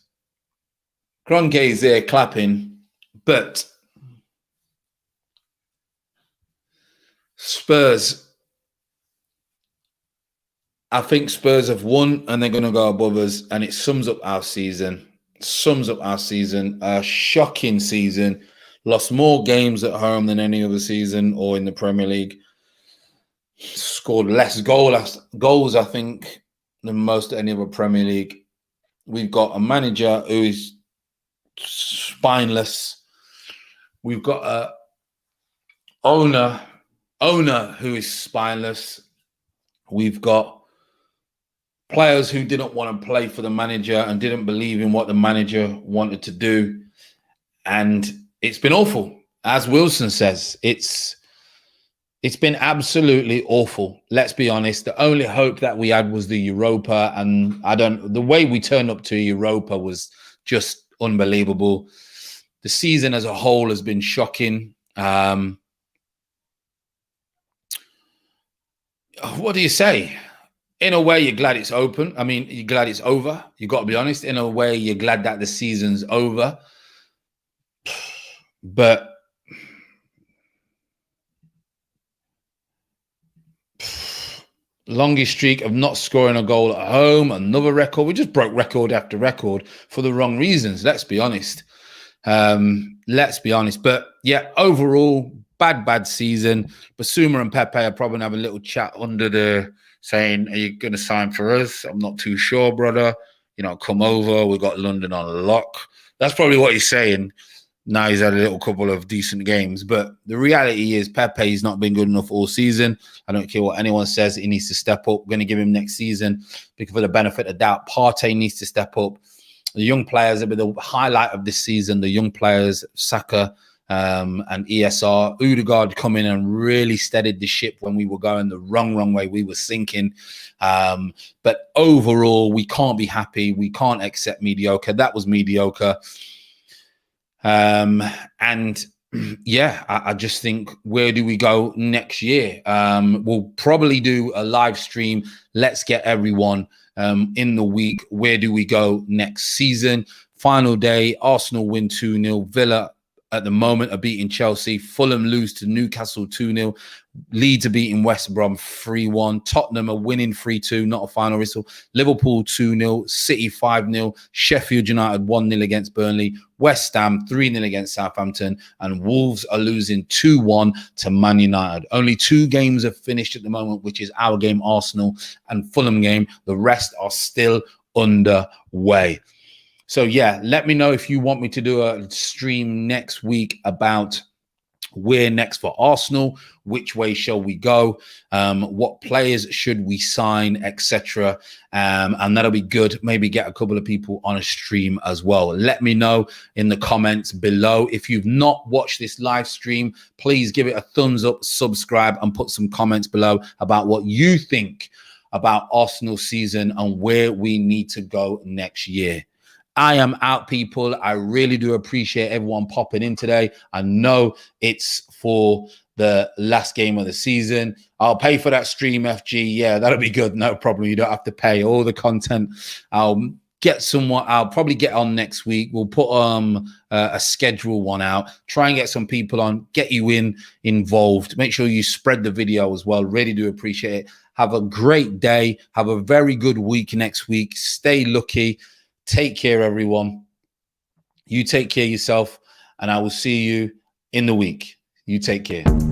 Kroenke is there clapping. But Spurs, I think Spurs have won and they're going to go above us, and it sums up our season. A shocking season. Lost more games at home than any other season or in the Premier League. Scored less goals, I think, than most any other Premier League. We've got a manager who is spineless. We've got a owner who is spineless. We've got players who didn't want to play for the manager and didn't believe in what the manager wanted to do. And it's been awful. As Wilson says, it's been absolutely awful. Let's be honest. The only hope that we had was the Europa. And the way we turned up to Europa was just unbelievable. The season as a whole has been shocking. What do you say? In a way, you're glad it's open. I mean, you're glad it's over. You got to be honest. In a way, you're glad that the season's over. But longest streak of not scoring a goal at home, another record. We just broke record after record for the wrong reasons. Let's be honest. But yeah, overall, bad season. Basuma and Pepe are probably going to have a little chat under the saying, are you going to sign for us? I'm not too sure, brother. You know, come over. We've got London on lock. That's probably what he's saying. Now he's had a little couple of decent games. But the reality is Pepe's not been good enough all season. I don't care what anyone says. He needs to step up. We're going to give him next season because for the benefit of doubt, Partey needs to step up. The young players have been the highlight of this season. The young players, Saka, and ESR, Odegaard come in and really steadied the ship when we were going the wrong way. We were sinking. But overall, we can't be happy. We can't accept mediocre. That was mediocre. And yeah, I just think, where do we go next year? We'll probably do a live stream. Let's get everyone in the week. Where do we go next season? Final day, Arsenal win 2-0. Villa at the moment are beating Chelsea. Fulham lose to Newcastle 2-0. Leeds are beating West Brom 3-1. Tottenham are winning 3-2, not a final whistle. Liverpool 2-0. City 5-0. Sheffield United 1-0 against Burnley. West Ham 3-0 against Southampton. And Wolves are losing 2-1 to Man United. Only 2 games are finished at the moment, which is our game, Arsenal, and Fulham game. The rest are still underway. So yeah, let me know if you want me to do a stream next week about where next for Arsenal, which way shall we go, what players should we sign, etc. And that'll be good. Maybe get a couple of people on a stream as well. Let me know in the comments below. If you've not watched this live stream, please give it a thumbs up, subscribe, and put some comments below about what you think about Arsenal season and where we need to go next year. I am out, people. I really do appreciate everyone popping in today. I know it's for the last game of the season. I'll pay for that stream, FG. Yeah, that'll be good. No problem. You don't have to pay all the content. I'll get someone. I'll probably get on next week. We'll put a schedule one out. Try and get some people on. Get you involved. Make sure you spread the video as well. Really do appreciate it. Have a great day. Have a very good week next week. Stay lucky. Take care, everyone. You take care of yourself, and I will see you in the week. You take care.